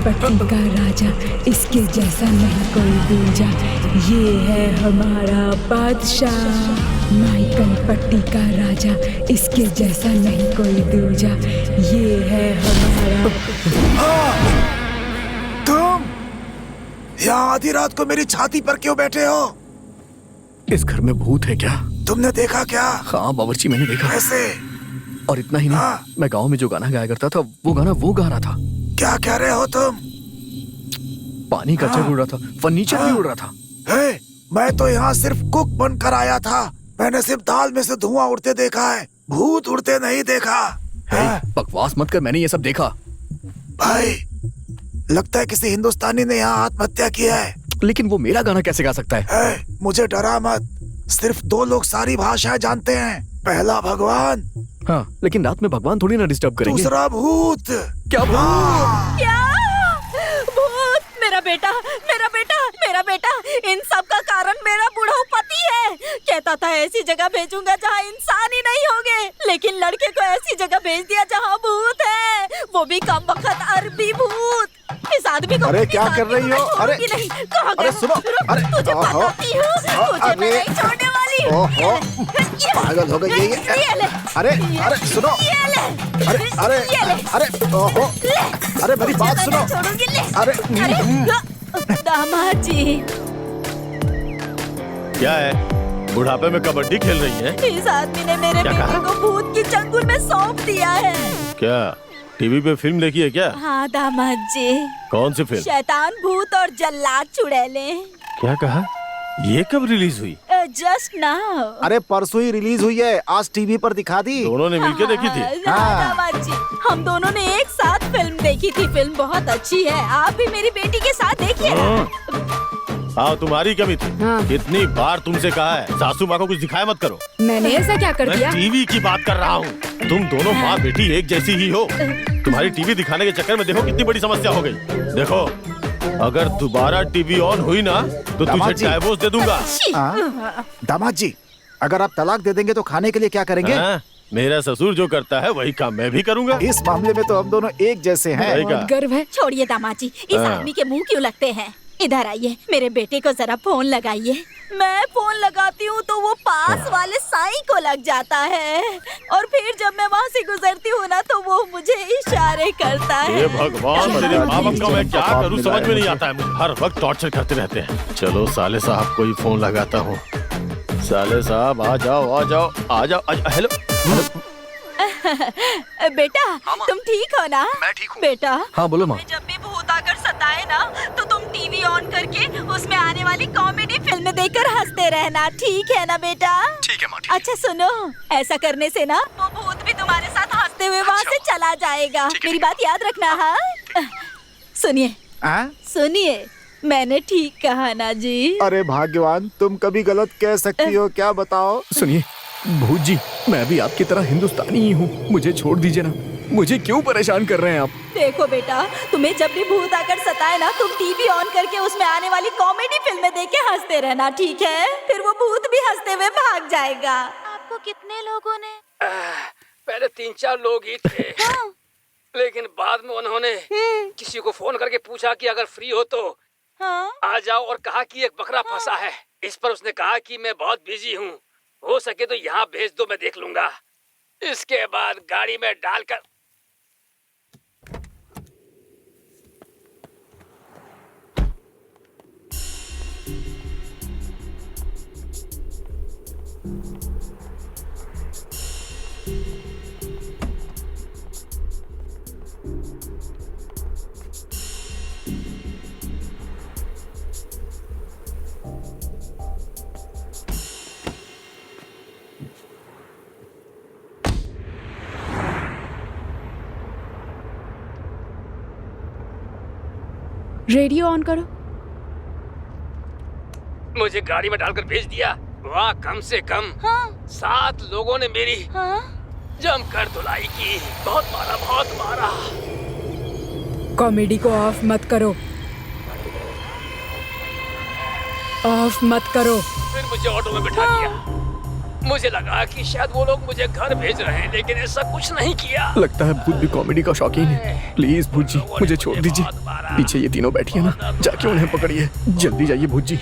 [SPEAKER 3] पट्टी का राजा, इसके जैसा नहीं कोई दूजा। ये है हमारा बादशाह। माइकल पट्टी का राजा, इसके जैसा नहीं कोई दूजा। ये है हमारा।
[SPEAKER 8] तुम यहाँ आधी रात को मेरी छाती पर क्यों बैठे हो?
[SPEAKER 5] इस घर में भूत है क्या?
[SPEAKER 8] तुमने देखा क्या?
[SPEAKER 5] हाँ बावर्ची, मैंने देखा।
[SPEAKER 8] कैसे?
[SPEAKER 5] और इतना ही नहीं, मैं गांव में जो गाना गाया करता था वो गाना वो गा रहा था।
[SPEAKER 8] क्या कह रहे हो तुम?
[SPEAKER 5] पानी का जग उड़ रहा था, फर्नीचर भी उड़ रहा था।
[SPEAKER 8] हे, मैं तो यहाँ सिर्फ कुक बनकर आया था। मैंने सिर्फ दाल में से धुआं उड़ते देखा है, भूत उड़ते नहीं देखा।
[SPEAKER 5] बकवास मत कर, मैंने ये सब देखा।
[SPEAKER 8] भाई लगता है किसी हिंदुस्तानी ने यहाँ आत्महत्या की है।
[SPEAKER 5] लेकिन वो मेरा गाना कैसे गा सकता है?
[SPEAKER 8] मुझे डरा मत, सिर्फ 2 लोग सारी भाषाएं जानते हैं। पहला भगवान।
[SPEAKER 5] हाँ, लेकिन रात में भगवान थोड़ी ना डिस्टर्ब करेंगे।
[SPEAKER 8] दूसरा भूत।
[SPEAKER 5] क्या भूत?
[SPEAKER 10] क्या भूत? मेरा बेटा बेटा, इन सब का कारण मेरा बूढ़ा पति है। कहता था ऐसी जगह भेजूंगा जहाँ इंसान ही नहीं होंगे, लेकिन लड़के को ऐसी जगह भेज दिया जहाँ भूत है, वो भी कम वक्त अरबी भूत। इस आदमी को
[SPEAKER 2] अरे क्या कर रही हो? अरे
[SPEAKER 10] नहीं, कहाँ
[SPEAKER 2] अरे
[SPEAKER 10] गया?
[SPEAKER 2] सुनो, अरे
[SPEAKER 10] तुझे बताती हूँ, तुझे मैं नहीं छोड़ने वाली।
[SPEAKER 2] ओहो, पागल हो गई ये। अरे अरे सुनो,
[SPEAKER 10] ये ले,
[SPEAKER 2] अरे अरे अरे ओहो, अरे मेरी बात सुनो।
[SPEAKER 10] छोड़ूंगी ले।
[SPEAKER 2] अरे
[SPEAKER 10] दामाद जी,
[SPEAKER 4] क्या है, बुढ़ापे में कबड्डी खेल रही है?
[SPEAKER 10] इस आदमी ने मेरे
[SPEAKER 4] क्या
[SPEAKER 10] बेटे
[SPEAKER 4] कहा?
[SPEAKER 10] को भूत की चंगुल में सौंप दिया है।
[SPEAKER 4] क्या टीवी पे फिल्म देखी है क्या?
[SPEAKER 10] हाँ दामाद जी,
[SPEAKER 4] कौन सी फिल्म?
[SPEAKER 10] शैतान भूत और जल्लाद चुड़ैले।
[SPEAKER 4] क्या कहा? ये कब रिलीज हुई?
[SPEAKER 10] Just now.
[SPEAKER 2] अरे परसों ही रिलीज हुई है, आज टीवी पर दिखा दी।
[SPEAKER 4] दोनों ने मिलकर देखी थी?
[SPEAKER 10] हाँ दामाद जी, हम दोनों ने एक साथ फिल्म देखी थी। फिल्म बहुत अच्छी है, आप भी मेरी बेटी के साथ देखिए ना।
[SPEAKER 4] हाँ, तुम्हारी कमी थी।
[SPEAKER 3] हाँ।
[SPEAKER 4] कितनी बार तुमसे कहा है सासू माँ को कुछ दिखाया मत करो।
[SPEAKER 3] मैंने ऐसा क्या कर
[SPEAKER 4] मैं
[SPEAKER 3] दिया?
[SPEAKER 4] टीवी की बात कर रहा हूँ। तुम दोनों माँ बेटी एक जैसी ही हो। तुम्हारी टीवी दिखाने के चक्कर में देखो कितनी बड़ी समस्या हो गई। देखो, अगर दोबारा टीवी ऑन हुई ना तो तुझे
[SPEAKER 2] दामाद जी।
[SPEAKER 4] डाइवोर्स दे दूंगा।
[SPEAKER 2] दामाद जी, अगर आप तलाक दे देंगे तो खाने के लिए क्या करेंगे?
[SPEAKER 4] हाँ, मेरा ससुर जो करता है वही काम मैं भी करूंगा।
[SPEAKER 2] इस मामले में तो हम दोनों एक जैसे हैं।
[SPEAKER 4] सही कहा।
[SPEAKER 3] बहुत गर्व है।
[SPEAKER 10] छोड़िए दामाद जी, इस
[SPEAKER 4] हाँ।
[SPEAKER 10] आदमी के मुंह क्यों लगते हैं? इधर आइए, मेरे बेटे को जरा फोन लगाइए। मैं फोन लगाती हूँ तो वो पास वाले साईं को लग जाता है, और फिर जब मैं वहाँ से गुजरती हूँ ना तो वो मुझे इशारे करता है।
[SPEAKER 4] हे भगवान, मेरे माँ बाप का मैं क्या करूँ समझ में नहीं आता है। मुझे हर वक्त टॉर्चर करते रहते हैं। चलो साले साहब को ही फोन लगाता हूँ। साले साहब आ जाओ आ जाओ आ जाओ आ जाओ। हेलो
[SPEAKER 10] बेटा, तुम ठीक हो ना?
[SPEAKER 5] मैं ठीक हूँ।
[SPEAKER 10] बेटा,
[SPEAKER 5] हाँ बोलो माँ।
[SPEAKER 10] जब भी भूत आकर सताए ना तो तुम टीवी ऑन करके उसमें आने वाली कॉमेडी फिल्म देखकर हंसते रहना, ठीक है ना बेटा?
[SPEAKER 5] ठीक है माँ, ठीक है।
[SPEAKER 10] अच्छा सुनो, ऐसा करने से ना वो भूत भी तुम्हारे साथ हंसते हुए वहाँ से चला जाएगा। मेरी बात याद रखना। हाँ, सुनिए सुनिए, मैंने ठीक कहा ना जी?
[SPEAKER 2] अरे भाग्यवान, तुम कभी गलत कह सकती हो, क्या बताओ?
[SPEAKER 5] सुनिए भूत जी, मैं भी आपकी तरह हिंदुस्तानी ही हूँ, मुझे छोड़ दीजिए ना। मुझे क्यों परेशान कर रहे हैं आप?
[SPEAKER 10] देखो बेटा, तुम्हें जब भी भूत आकर सताए ना तुम टीवी ऑन करके उसमें आने वाली कॉमेडी फिल्में देख के हंसते रहना, ठीक है? फिर वो भूत भी हंसते हुए भाग जाएगा। आपको कितने लोगों ने?
[SPEAKER 6] पहले 3-4 लोग ही थे। लेकिन बाद में उन्होंने किसी को फोन करके पूछा कि अगर फ्री हो तो आ जाओ, और कहा कि एक बकरा फंसा है। इस पर उसने कहा कि मैं बहुत बिजी हूँ, हो सके तो यहाँ भेज दो, मैं देख लूंगा। इसके बाद गाड़ी में डालकर
[SPEAKER 3] रेडियो ऑन करो।
[SPEAKER 6] मुझे गाड़ी में डालकर भेज दिया। वहाँ कम से कम 7 लोगों ने मेरी जमकर धुलाई की। बहुत मारा।
[SPEAKER 3] कॉमेडी को ऑफ मत करो, ऑफ मत करो।
[SPEAKER 6] फिर मुझे ऑटो में बिठा दिया। मुझे लगा कि शायद वो लोग मुझे घर भेज रहे हैं, लेकिन ऐसा कुछ नहीं किया।
[SPEAKER 5] लगता है भूत भी कॉमेडी का शौकीन है। प्लीज भूत जी, मुझे छोड़ दीजिए। पीछे ये तीनों बैठी है ना, जाके उन्हें पकड़िए। जल्दी जाइए भूत जी।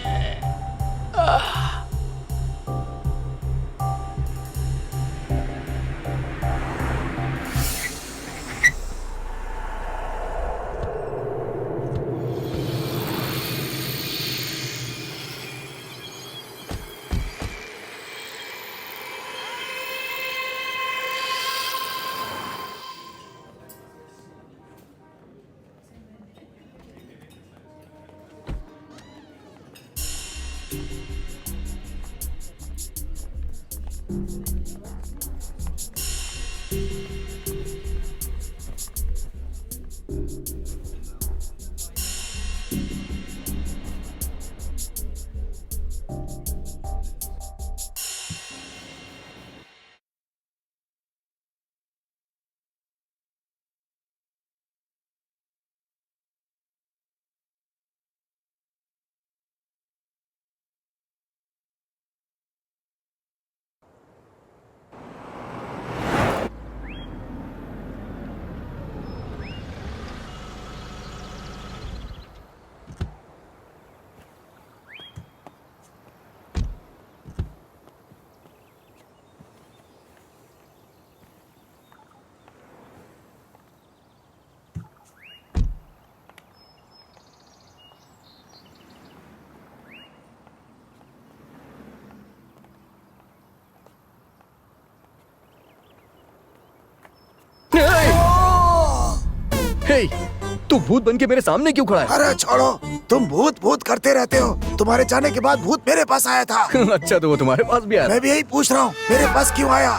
[SPEAKER 5] तू भूत बन के मेरे सामने क्यों खड़ा है?
[SPEAKER 8] अरे छोड़ो, तुम भूत भूत करते रहते हो। तुम्हारे जाने के बाद भूत मेरे पास आया था।
[SPEAKER 5] अच्छा, तो वो तुम्हारे पास भी आया?
[SPEAKER 8] मैं भी यही पूछ रहा हूँ, मेरे पास क्यों आया?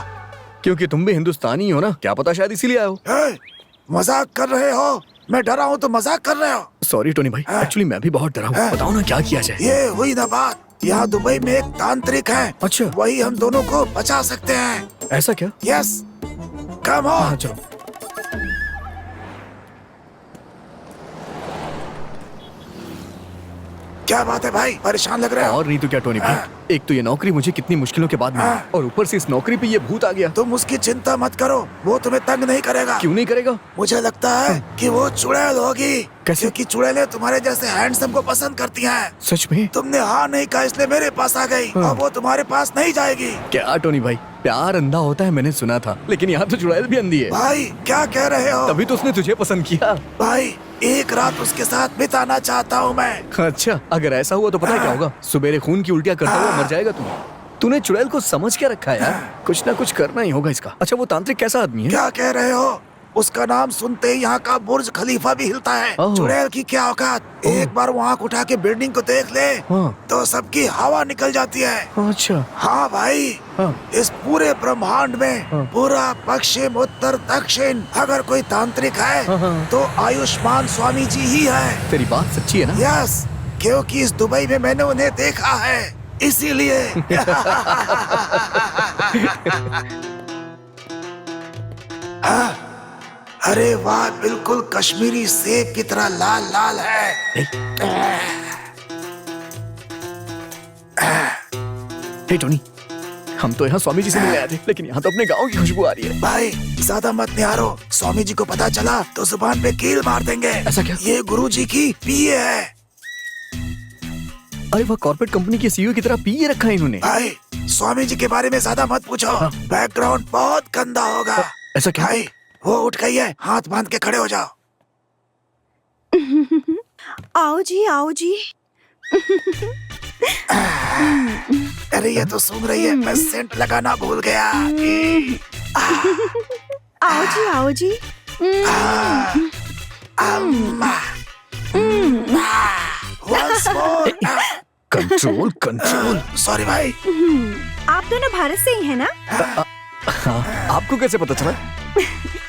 [SPEAKER 5] क्योंकि तुम भी हिंदुस्तानी हो ना, क्या पता शायद इसीलिए आए हो।
[SPEAKER 8] मजाक कर रहे हो? मैं डरा हूँ तो मजाक कर रहे हो?
[SPEAKER 5] सॉरी टोनी भाई, एक्चुअली मैं भी बहुत डरा हूँ। बताओ ना क्या किया जाए।
[SPEAKER 8] ये हुई ना बात। यहाँ दुबई में एक तांत्रिक है।
[SPEAKER 5] अच्छा,
[SPEAKER 8] वही हम दोनों को बचा सकते हैं।
[SPEAKER 5] ऐसा क्या?
[SPEAKER 8] Yes, come on.
[SPEAKER 5] चलो।
[SPEAKER 8] क्या बात है भाई, परेशान लग रहे हो?
[SPEAKER 5] और नहीं तो क्या टोनी भाई, एक तो ये नौकरी मुझे कितनी मुश्किलों के बाद मिली, और ऊपर से इस नौकरी पे ये भूत आ गया।
[SPEAKER 8] तुम उसकी चिंता मत करो, वो तुम्हें तंग नहीं करेगा।
[SPEAKER 5] क्यों नहीं करेगा?
[SPEAKER 8] मुझे लगता है कि वो चुड़ैल होगी।
[SPEAKER 5] कैसे?
[SPEAKER 8] क्योंकि चुड़ैलें तुम्हारे जैसे हैंडसम को पसंद करती हैं।
[SPEAKER 5] सच में?
[SPEAKER 8] तुमने हाँ नहीं कहा इसलिए मेरे पास आ गई। अब वो तुम्हारे पास नहीं जाएगी।
[SPEAKER 5] क्या टोनी भाई, प्यार अंधा होता है मैंने सुना था, लेकिन यहाँ तो चुड़ैल भी अंधी है।
[SPEAKER 8] भाई क्या कह रहे हो?
[SPEAKER 5] तभी तो उसने तुझे पसंद किया।
[SPEAKER 8] भाई एक रात उसके साथ बिताना चाहता हूँ मैं।
[SPEAKER 5] अच्छा, अगर ऐसा हुआ तो पता है क्या होगा? सुबेरे खून की उल्टियाँ करता हुआ मर जाएगा तू। तूने चुड़ैल को समझ क्या रखा है यार? कुछ ना कुछ करना ही होगा इसका। अच्छा, वो तांत्रिक कैसा आदमी है?
[SPEAKER 8] क्या कह रहे हो? उसका नाम सुनते ही यहाँ का बुर्ज खलीफा भी हिलता है। चुड़ैल की क्या औकात, एक बार वो आँख उठा के बिल्डिंग को देख ले तो सबकी हवा निकल जाती है।
[SPEAKER 5] अच्छा।
[SPEAKER 8] हाँ भाई, इस पूरे ब्रह्मांड में पूरा पश्चिम उत्तर दक्षिण अगर कोई तांत्रिक है तो आयुष्मान स्वामी जी ही है।
[SPEAKER 5] तेरी बात सच्ची है ना?
[SPEAKER 8] यस, क्योंकि इस दुबई में मैंने उन्हें देखा है, इसीलिए। अरे वाह, बिल्कुल कश्मीरी सेब की तरह लाल लाल है।
[SPEAKER 5] हे टोनी, हम तो यहाँ स्वामी जी से मिलने आए थे, लेकिन यहाँ तो अपने गांव की खुशबू आ रही है।
[SPEAKER 8] भाई ज्यादा मत निहारो, स्वामी जी को पता चला तो जुबान पे कील मार देंगे।
[SPEAKER 5] ऐसा क्या?
[SPEAKER 8] ये गुरु जी की पीए है।
[SPEAKER 5] अरे वह कॉर्पोरेट कंपनी के सीईओ की तरह पीए रखा है इन्होंने।
[SPEAKER 8] भाई स्वामी जी के बारे में ज्यादा मत पूछो, बैकग्राउंड बहुत गंदा होगा।
[SPEAKER 5] ऐसा क्या?
[SPEAKER 8] भाई वो उठ गई है, हाथ बांध के खड़े हो जाओ।
[SPEAKER 1] आओ जी, आओ जी।
[SPEAKER 8] अरे ये तो सूंघ रही है, मैं सेंट लगाना भूल गया।
[SPEAKER 1] आओ जी, आओ जी।
[SPEAKER 5] Control control.
[SPEAKER 8] सॉरी भाई।
[SPEAKER 1] आप दोनों भारत से ही हैं ना?
[SPEAKER 5] हाँ, आपको कैसे पता चला?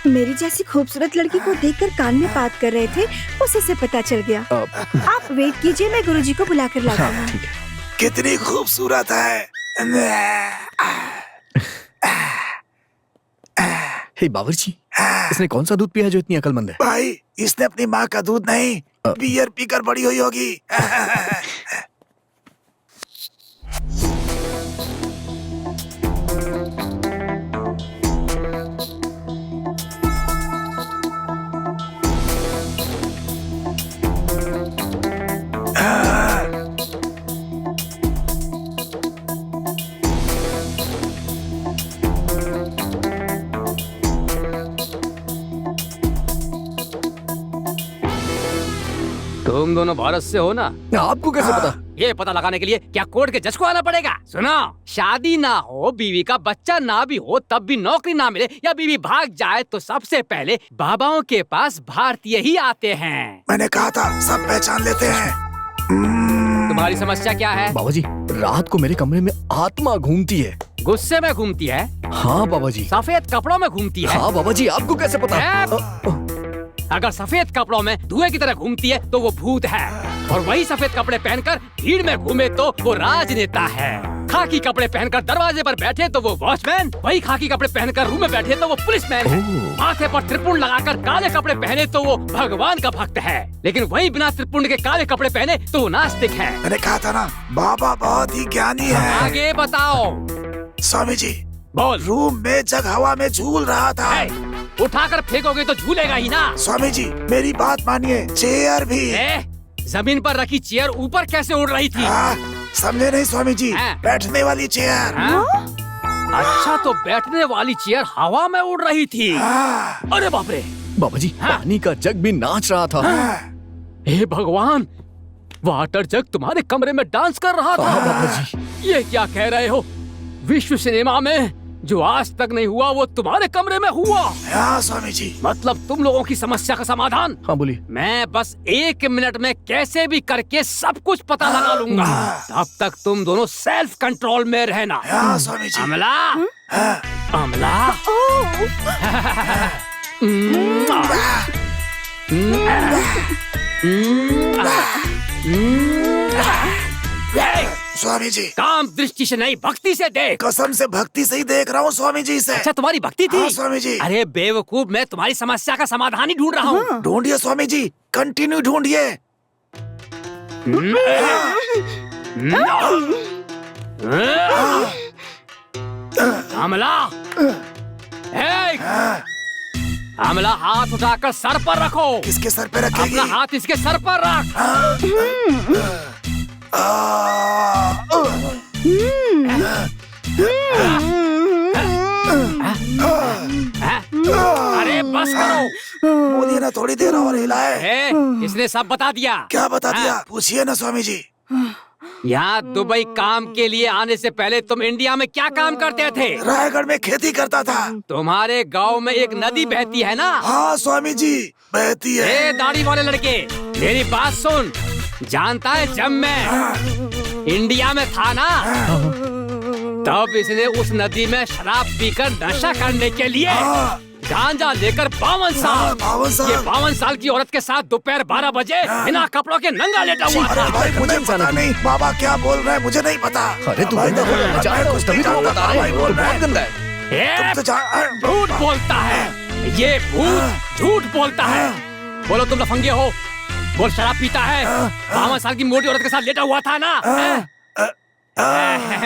[SPEAKER 1] मेरी जैसी खूबसूरत लड़की को देखकर कान में बात कर रहे थे, उसी से पता चल गया। आप वेट कीजिए, मैं गुरुजी को बुलाकर लाता हूँ।
[SPEAKER 8] कितनी खूबसूरत है।
[SPEAKER 5] हे बावर्ची, इसने कौन सा दूध पिया है जो इतनी अकलमंद है?
[SPEAKER 8] भाई इसने अपनी माँ का दूध नहीं, बियर पीकर बड़ी हुई होगी।
[SPEAKER 6] तुम दोनों भारत से हो ना?
[SPEAKER 5] आपको कैसे पता?
[SPEAKER 6] ये पता लगाने के लिए क्या कोर्ट के जज को आना पड़ेगा? सुनो, शादी ना हो, बीवी का बच्चा ना भी हो, तब भी नौकरी ना मिले या बीवी भाग जाए तो सबसे पहले बाबाओं के पास भारतीय ही आते हैं।
[SPEAKER 8] मैंने कहा था सब पहचान लेते हैं।
[SPEAKER 6] तुम्हारी समस्या क्या है?
[SPEAKER 5] बाबा जी, रात को मेरे कमरे में आत्मा घूमती है।
[SPEAKER 6] गुस्से में घूमती है?
[SPEAKER 5] हाँ बाबा जी।
[SPEAKER 6] सफेद कपड़ों में घूमती है?
[SPEAKER 5] हाँ बाबा जी, आपको कैसे पता?
[SPEAKER 6] अगर सफेद कपड़ों में धुएं की तरह घूमती है तो वो भूत है, और वही सफेद कपड़े पहनकर भीड़ में घूमे तो वो राजनेता है। खाकी कपड़े पहनकर दरवाजे पर बैठे तो वो वॉचमैन, वही खाकी कपड़े पहनकर रूम में बैठे तो वो पुलिसमैन है। माथे पर त्रिपुंड लगाकर काले कपड़े पहने तो वो भगवान का भक्त है, लेकिन वही बिना त्रिपुंड के काले कपड़े पहने तो वो नास्तिक है।
[SPEAKER 8] मैंने कहा था ना, बाबा बहुत ही ज्ञानी है।
[SPEAKER 6] आगे बताओ।
[SPEAKER 8] स्वामी जी,
[SPEAKER 6] बोल।
[SPEAKER 8] रूम में जग हवा में झूल रहा था।
[SPEAKER 6] उठाकर फेंकोगे तो झूलेगा ही ना।
[SPEAKER 8] स्वामी जी मेरी बात मानिए, चेयर भी।
[SPEAKER 6] जमीन पर रखी चेयर ऊपर कैसे उड़ रही थी?
[SPEAKER 8] समझे नहीं स्वामी जी, बैठने वाली चेयर।
[SPEAKER 6] अच्छा, तो बैठने वाली चेयर हवा में उड़ रही थी। अरे बाप रे।
[SPEAKER 5] बाबा जी, पानी का जग भी नाच रहा था।
[SPEAKER 6] हे भगवान, वाटर जग तुम्हारे कमरे में डांस कर रहा था।
[SPEAKER 5] बाबा जी,
[SPEAKER 6] ये क्या कह रहे हो? विश्व सिनेमा में जो आज तक नहीं हुआ वो तुम्हारे कमरे में हुआ।
[SPEAKER 8] हाँ स्वामी जी।
[SPEAKER 6] मतलब तुम लोगों की समस्या का समाधान?
[SPEAKER 5] हाँ बोलिए।
[SPEAKER 6] मैं बस 1 मिनट में कैसे भी करके सब कुछ पता लगा लूंगा। तब तक तुम दोनों सेल्फ कंट्रोल में रहना।
[SPEAKER 8] हाँ स्वामी जी।
[SPEAKER 6] अमला, अमला,
[SPEAKER 8] स्वामी जी।
[SPEAKER 6] काम दृष्टि से नहीं, भक्ति से देख।
[SPEAKER 8] कसम से भक्ति से ही देख रहा हूँ स्वामी जी से।
[SPEAKER 6] अच्छा, तुम्हारी भक्ति थी?
[SPEAKER 8] हाँ स्वामी जी।
[SPEAKER 6] अरे बेवकूफ, मैं तुम्हारी समस्या का समाधान ही ढूंढ रहा हूँ।
[SPEAKER 8] ढूंढिए स्वामी जी, कंटिन्यू ढूंढिए।
[SPEAKER 6] अमला, अमला, हाथ उठाकर सर पर रखो।
[SPEAKER 8] किसके सर पे रखेगी?
[SPEAKER 6] अपना हाथ इसके सर पर रख। अरे बस करो।
[SPEAKER 8] बोलिए ना, थोड़ी देर और हिलाए।
[SPEAKER 6] इसने सब बता दिया।
[SPEAKER 8] क्या बता दिया? पूछिए ना स्वामी जी।
[SPEAKER 6] यहाँ दुबई काम के लिए आने से पहले तुम इंडिया में क्या काम करते थे?
[SPEAKER 8] रायगढ़ में खेती करता था।
[SPEAKER 6] तुम्हारे गांव में एक नदी बहती है ना?
[SPEAKER 8] हाँ स्वामी जी, बहती है।
[SPEAKER 6] दाढ़ी वाले लड़के, मेरी बात सुन। जानता है, जब मैं इंडिया में था ना, तब इसने उस नदी में शराब पीकर नशा करने के लिए गांजा लेकर 52 साल, 52 साल की औरत के साथ दोपहर 12 बजे बिना कपड़ों के नंगा लेटा हुआ था।
[SPEAKER 8] भाई मुझे पता नहीं, बाबा क्या बोल रहे हैं मुझे नहीं पता।
[SPEAKER 5] अरे तू तभी तो बता रहा है, बहुत गंदा है।
[SPEAKER 6] झूठ बोलता है ये भूत, झूठ बोलता है। बोलो तुम लफंगे हो, बोल शराब पीता है, 52 साल की मोटी औरत के साथ लेटा हुआ था ना?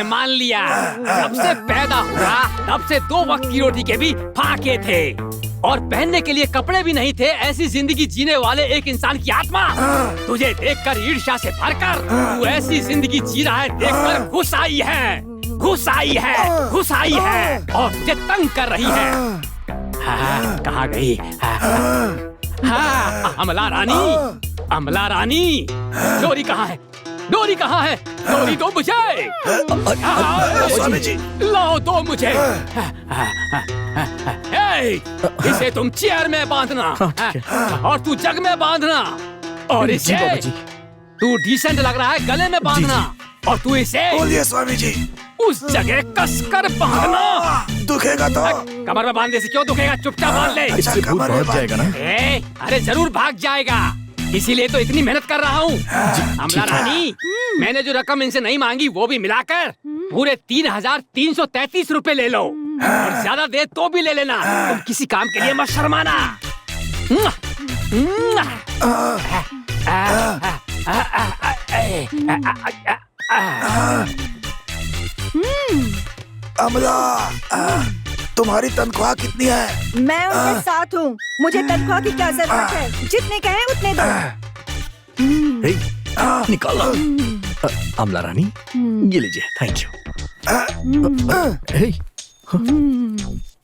[SPEAKER 6] मान लिया। जब से पैदा हुआ तब से 2 वक्त की रोटी के भी फाके थे और पहनने के लिए कपड़े भी नहीं थे। ऐसी जिंदगी जीने वाले एक इंसान की आत्मा तुझे देखकर ईर्ष्या से भरकर तू ऐसी जिंदगी जी रहा है देखकर घुस आई है, घुस आई है, घुस आई है और तुझे तंग कर रही है। कहाँ गई? अमला रानी, अमला रानी, डोरी कहाँ है? डोरी कहाँ है? डोरी दो मुझे।
[SPEAKER 8] स्वामी जी,
[SPEAKER 6] लाओ दो मुझे। इसे तुम चेयर में बांधना और तू जग में बांधना और इसे तू डिसेंट लग रहा है गले में बांधना और तू इसे
[SPEAKER 8] बोलिए स्वामी जी
[SPEAKER 6] उस जगह कसकर बांधना।
[SPEAKER 8] दुखेगा तो?
[SPEAKER 6] कमर में बांधने से क्यों दुखेगा? चुपचाप बांध ले।
[SPEAKER 5] इससे भूत भाग जाएगा ना?
[SPEAKER 6] अरे जरूर भाग जाएगा, इसीलिए तो इतनी मेहनत कर रहा हूँ। अमला रानी, मैंने जो रकम इनसे नहीं मांगी वो भी मिलाकर पूरे 3,333 रुपए ले लो और ज्यादा दे तो भी ले लेना। तुम किसी काम के लिए मत शर्माना।
[SPEAKER 8] अमला, तुम्हारी तनख्वाह कितनी है?
[SPEAKER 1] मैं उनके साथ हूँ, मुझे तनख्वाह की क्या जरूरत है? जितने कहें उतने दो।
[SPEAKER 5] निकालो। अमला रानी, ये लीजिए, थैंक यू।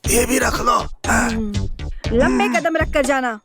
[SPEAKER 8] ये भी रख लो।
[SPEAKER 1] लंबे कदम रख कर जाना।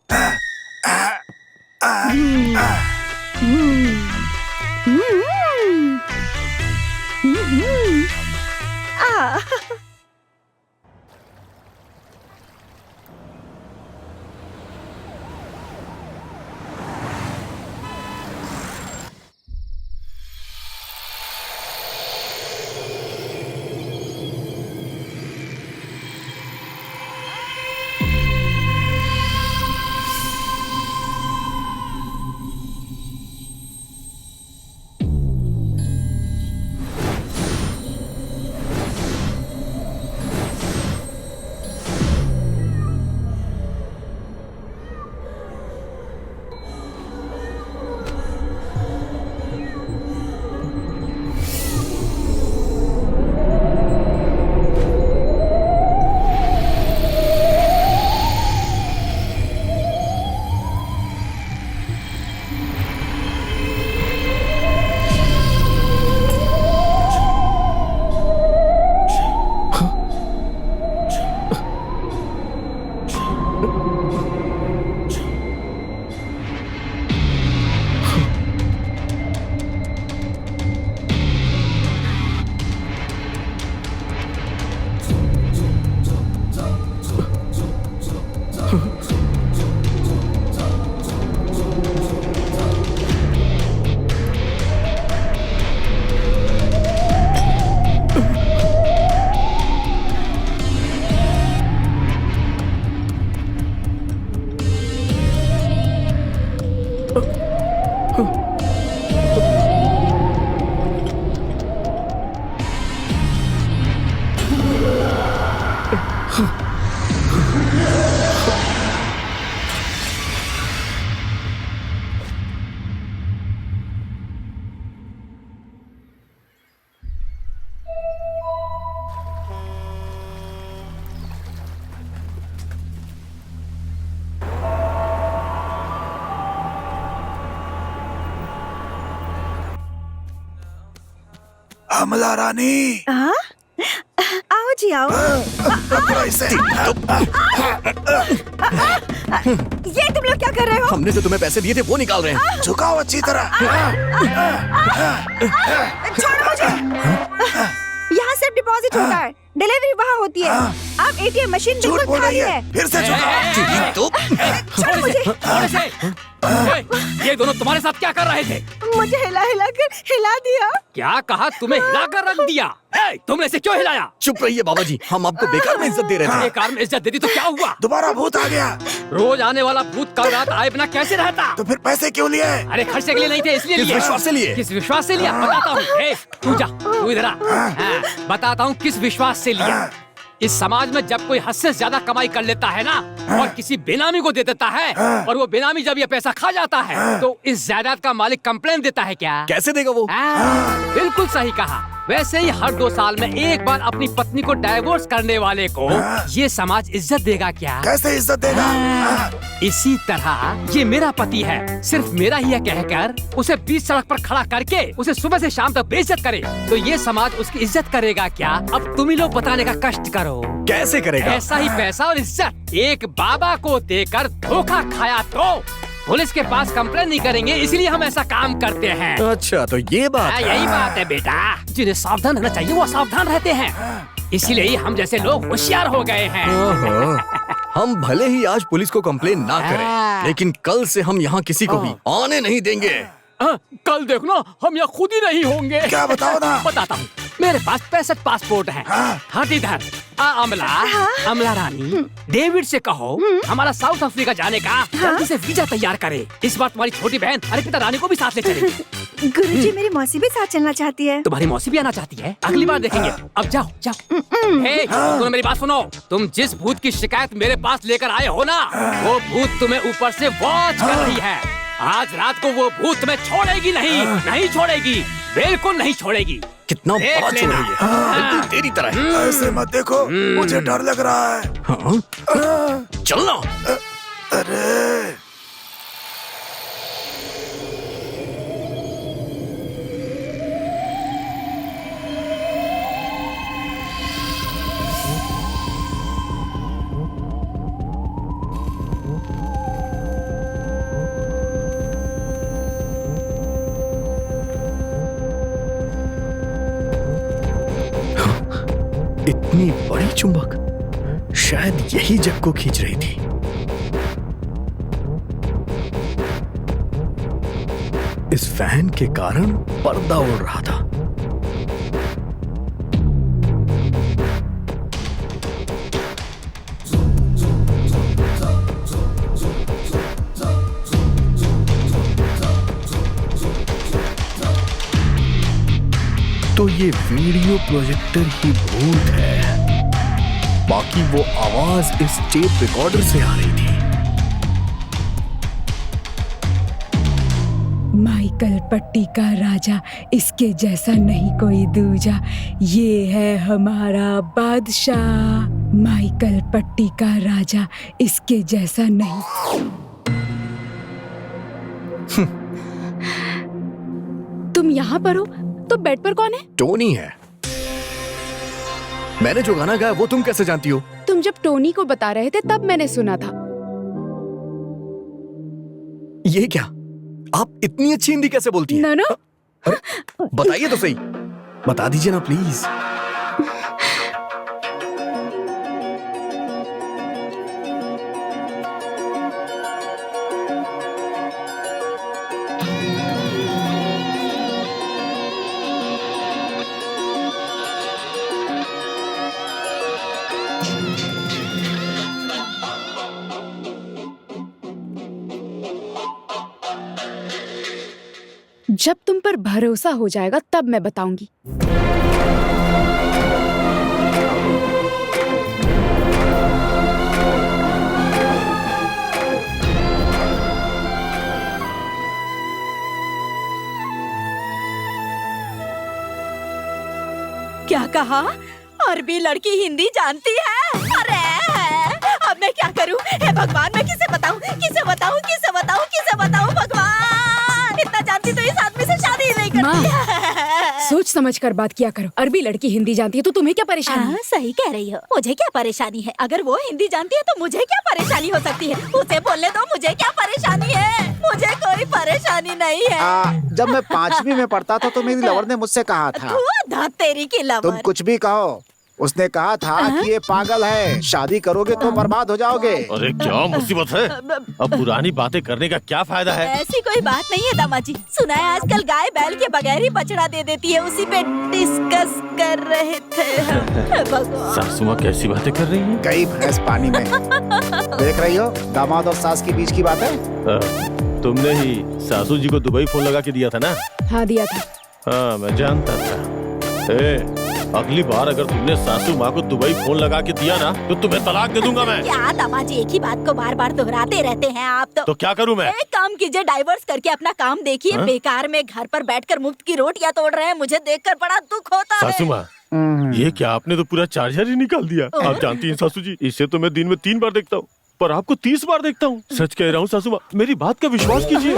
[SPEAKER 8] अमला रानी,
[SPEAKER 1] आओ जी आओ।
[SPEAKER 8] पकड़ो इसे।
[SPEAKER 1] ये तुम लोग क्या कर रहे हो?
[SPEAKER 5] हमने जो तुम्हें पैसे दिए थे वो निकाल रहे हैं।
[SPEAKER 8] झुकाओ अच्छी तरह।
[SPEAKER 1] छोड़ो मुझे। यहाँ सिर्फ डिपॉजिट होता है, डिलीवरी वहाँ होती है। अब एटीएम मशीन
[SPEAKER 8] झूठ
[SPEAKER 1] बिल्कुल
[SPEAKER 8] बोल रही
[SPEAKER 1] खाली
[SPEAKER 8] है,
[SPEAKER 1] है।
[SPEAKER 8] फिर से झुकाओ।
[SPEAKER 1] छोड़ो मुझे।
[SPEAKER 6] थोड़े से ये दोनों तुम्हारे साथ क्या कर रहे थे?
[SPEAKER 1] मुझे हिला हिला कर हिला दिया।
[SPEAKER 6] क्या कहा? तुम्हें हिलाकर रख दिया? तुमने इसे क्यों हिलाया?
[SPEAKER 5] चुप रहिए बाबा जी, हम आपको बेकार में इज्जत दे रहे थे।
[SPEAKER 6] बेकार में इज्जत देती तो क्या हुआ?
[SPEAKER 8] दोबारा भूत आ गया।
[SPEAKER 6] रोज आने वाला भूत कल रात आए बिना कैसे रहता?
[SPEAKER 8] तो फिर पैसे क्यों लिए?
[SPEAKER 6] अरे खर्चे के लिए नहीं थे, इसलिए
[SPEAKER 5] किस
[SPEAKER 6] लिए।
[SPEAKER 5] विश्वास से लिए?
[SPEAKER 6] किस विश्वास से लिया बताता हूँ। तू जा, तू इधर आ। बताता हूँ किस विश्वास से लिया। इस समाज में जब कोई हद से ज्यादा कमाई कर लेता है ना और किसी बेनामी को दे देता है और वो बेनामी जब ये पैसा खा जाता है तो इस जायदाद का मालिक कंप्लेन देता है। क्या
[SPEAKER 5] कैसे देगा वो?
[SPEAKER 6] बिल्कुल सही कहा। वैसे ही हर 2 साल में एक बार अपनी पत्नी को डाइवोर्स करने वाले को ये समाज इज्जत देगा क्या?
[SPEAKER 8] कैसे इज्जत देगा?
[SPEAKER 6] इसी तरह ये मेरा पति है, सिर्फ मेरा ही है कहकर उसे बीच सड़क पर खड़ा करके उसे सुबह से शाम तक बेइज्जत करे तो ये समाज उसकी इज्जत करेगा क्या? अब तुम ही लोग बताने का कष्ट करो।
[SPEAKER 5] कैसे करेगा?
[SPEAKER 6] ऐसा ही पैसा और इज्जत एक बाबा को देकर धोखा खाया तो पुलिस के पास कंप्लेन नहीं करेंगे, इसलिए हम ऐसा काम करते हैं।
[SPEAKER 5] अच्छा तो ये बात है।
[SPEAKER 6] यही बात है बेटा, जिन्हें सावधान रहना चाहिए वो सावधान रहते हैं, इसीलिए ही हम जैसे लोग होशियार हो गए हैं।
[SPEAKER 5] हम भले ही आज पुलिस को कंप्लेन ना करें, लेकिन कल से हम यहाँ किसी को भी आने नहीं देंगे।
[SPEAKER 6] कल देखना हम यहाँ खुद ही नहीं होंगे।
[SPEAKER 8] क्या बताओ ना?
[SPEAKER 6] बताता हूँ। मेरे पास 65 पासपोर्ट हैं। हट इधर। अमला रानी, डेविड से कहो हमारा साउथ अफ्रीका जाने का जल्दी से वीजा तैयार करे। इस बार तुम्हारी छोटी बहन अर्पिता रानी को भी साथ ले चलेगी।
[SPEAKER 1] गुरुजी, मेरी मौसी भी साथ चलना चाहती है।
[SPEAKER 6] तुम्हारी मौसी भी आना चाहती है? अगली बार देखेंगे। अब जाओ जाओ। तुम मेरी बात सुनो। तुम जिस भूत की शिकायत मेरे पास लेकर आए हो ना, वो भूत तुम्हें ऊपर से वॉच कर रही है। आज रात को वो भूत तुम्हें छोड़ेगी नहीं, नहीं छोड़ेगी, बिल्कुल नहीं छोड़ेगी।
[SPEAKER 5] कितना बड़ा चोर है ये, बिल्कुल तेरी तरह है।
[SPEAKER 8] ऐसे मत देखो, मुझे डर लग रहा है।
[SPEAKER 5] चलना।
[SPEAKER 8] अरे
[SPEAKER 5] इतनी बड़ी चुंबक, शायद यही जग को खींच रही थी। इस फैन के कारण पर्दा उड़ रहा था। तो ये वीडियो प्रोजेक्टर ही भूत है, बाकी वो आवाज इस टेप रिकॉर्डर से आ रही थी।
[SPEAKER 3] माइकल पट्टी का राजा, इसके जैसा नहीं कोई दूजा, ये है हमारा बादशाह। माइकल पट्टी का राजा, इसके जैसा नहीं।
[SPEAKER 12] तुम यहाँ पर हो तो बेड पर कौन है?
[SPEAKER 5] टोनी है। मैंने जो गाना गाया वो तुम कैसे जानती हो?
[SPEAKER 12] तुम जब टोनी को बता रहे थे तब मैंने सुना था।
[SPEAKER 5] ये क्या, आप इतनी अच्छी हिंदी कैसे बोलती हैं?
[SPEAKER 12] नो
[SPEAKER 5] बताइए तो सही, बता दीजिए ना प्लीज।
[SPEAKER 12] जब तुम पर भरोसा हो जाएगा तब मैं बताऊंगी।
[SPEAKER 10] क्या कहा? अरबी लड़की हिंदी जानती है? अरे अब मैं क्या करूं? हे भगवान, मैं किसे बताऊं? किसे बताऊं? किसे बताऊं? किसे बताऊं? भगवान, इतना जानती तो इस आदमी से शादी नहीं करती।
[SPEAKER 12] सोच समझ कर बात किया करो। अरबी लड़की हिंदी जानती है तो तुम्हें क्या परेशानी है?
[SPEAKER 10] सही कह रही हो। मुझे क्या परेशानी है? अगर वो हिंदी जानती है तो मुझे क्या परेशानी हो सकती है? उसे बोलने दो, मुझे क्या परेशानी है? मुझे कोई परेशानी नहीं है।
[SPEAKER 2] जब मैं 5वीं में पढ़ता था तो मेरी लवर ने मुझसे कहा था,
[SPEAKER 10] तेरी की लवर।
[SPEAKER 2] तुम कुछ भी कहो, उसने कहा था कि ये पागल है, शादी करोगे तो बर्बाद हो जाओगे।
[SPEAKER 4] अरे क्या मुसीबत है? अब पुरानी बातें करने का क्या फायदा है?
[SPEAKER 10] ऐसी कोई बात नहीं है दामाजी। सुना है आजकल गाय बैल के बगैर ही बछड़ा दे देती है, उसी पे डिस्कस कर रहे थे।
[SPEAKER 4] सासू माँ कैसी बातें कर रही हैं?
[SPEAKER 2] गई भैंस पानी में। देख रही हो, दामाद और सास की बीच की बात है।
[SPEAKER 4] तुमने ही सासू जी को दुबई फोन लगा के दिया था ना?
[SPEAKER 12] हाँ दिया था।
[SPEAKER 4] हाँ मैं जानता था। अगली बार अगर तुमने सासू माँ को दुबई फोन लगा के दिया ना तो तुम्हें तलाक दे दूंगा मैं।
[SPEAKER 10] क्या दामाजी एक ही बात को बार बार दोहराते रहते हैं आप तो
[SPEAKER 4] क्या करूँ मैं?
[SPEAKER 10] एक काम कीजिए, डाइवर्स करके अपना काम देखिए। बेकार में घर पर बैठकर मुफ्त की रोटियां तोड़ रहे हैं, मुझे देखकर बड़ा दुख होता है।
[SPEAKER 4] सासू माँ, ये क्या आपने तो पूरा चार्जर ही निकाल दिया। आप जानती हैं सासू जी, इसे तो मैं दिन में 3 बार देखता हूँ पर आपको 30 बार देखता हूँ। सच कह रहा हूँ सासू माँ, मेरी बात का विश्वास कीजिए।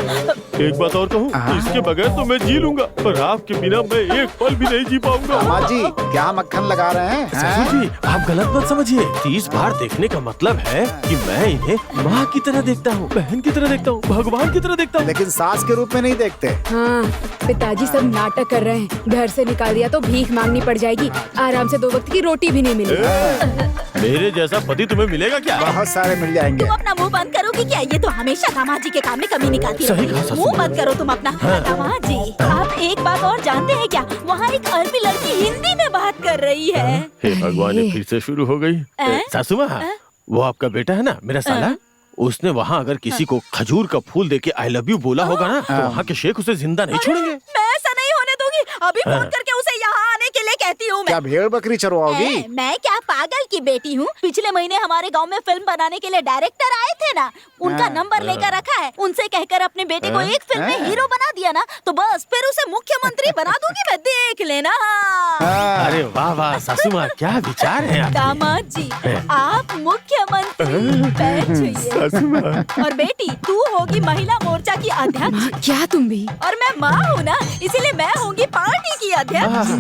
[SPEAKER 4] एक बात और कहूँ, इसके बगैर तो मैं जी लूंगा पर आपके बिना मैं एक पल भी नहीं जी पाऊंगा।
[SPEAKER 2] अम्मा जी क्या मक्खन लगा रहे हैं?
[SPEAKER 4] सासू जी आप गलत मत समझिए। 30 बार देखने का मतलब है कि मैं इन्हें माँ की तरह देखता हूँ, बहन की तरह देखता हूँ, भगवान की तरह देखता हूँ।
[SPEAKER 2] लेकिन सास के रूप में नहीं देखते।
[SPEAKER 12] हाँ पिताजी सब नाटक कर रहे हैं। घर से निकाल दिया तो भीख मांगनी पड़ जाएगी, आराम से 2 वक्त की रोटी भी नहीं मिलेगी।
[SPEAKER 4] मेरे जैसा पति तुम्हें मिलेगा क्या?
[SPEAKER 2] बहुत सारे मिल जाएंगे।
[SPEAKER 10] तुम अपना मुंह बंद करोगी क्या? ये तो हमेशा दामाजी के काम में कमी निकालती है। मुंह बंद करो तुम अपना। दामाजी आप एक बात और जानते हैं क्या? वहाँ एक अरबी लड़की हिंदी में बात कर रही है।
[SPEAKER 4] हे भगवान, ये फिर से शुरू हो गई। सासू माँ, वो आपका बेटा है ना, मेरा साला, उसने वहाँ अगर किसी को खजूर का फूल देके आई लव यू बोला होगा ना तो वहाँ के शेख उसे जिंदा नहीं छोड़ेंगे।
[SPEAKER 10] मैं ऐसा नहीं होने दूंगी। अभी फोन करके उसे यहाँ आने के लिए कहती हूँ।
[SPEAKER 2] क्या भेड़ बकरी चरवाओगी?
[SPEAKER 10] मैं क्या पागल की बेटी हूँ? पिछले महीने हमारे गांव में फिल्म बनाने के लिए डायरेक्टर आए थे ना, उनका नंबर लेकर रखा है। उनसे कहकर अपने बेटे को एक फिल्म में हीरो बना दिया ना तो बस फिर उसे मुख्यमंत्री बना दूंगी मैं, देख लेना।
[SPEAKER 4] अरे वाह वाह सासू माँ, क्या विचार है आपके?
[SPEAKER 10] दामाद जी आप मुख्यमंत्री बैठिए। और बेटी तू होगी महिला मोर्चा की अध्यक्ष।
[SPEAKER 12] क्या तुम भी?
[SPEAKER 10] और मैं माँ हूँ ना, इसीलिए मैं होंगी पार्टी की अध्यक्ष।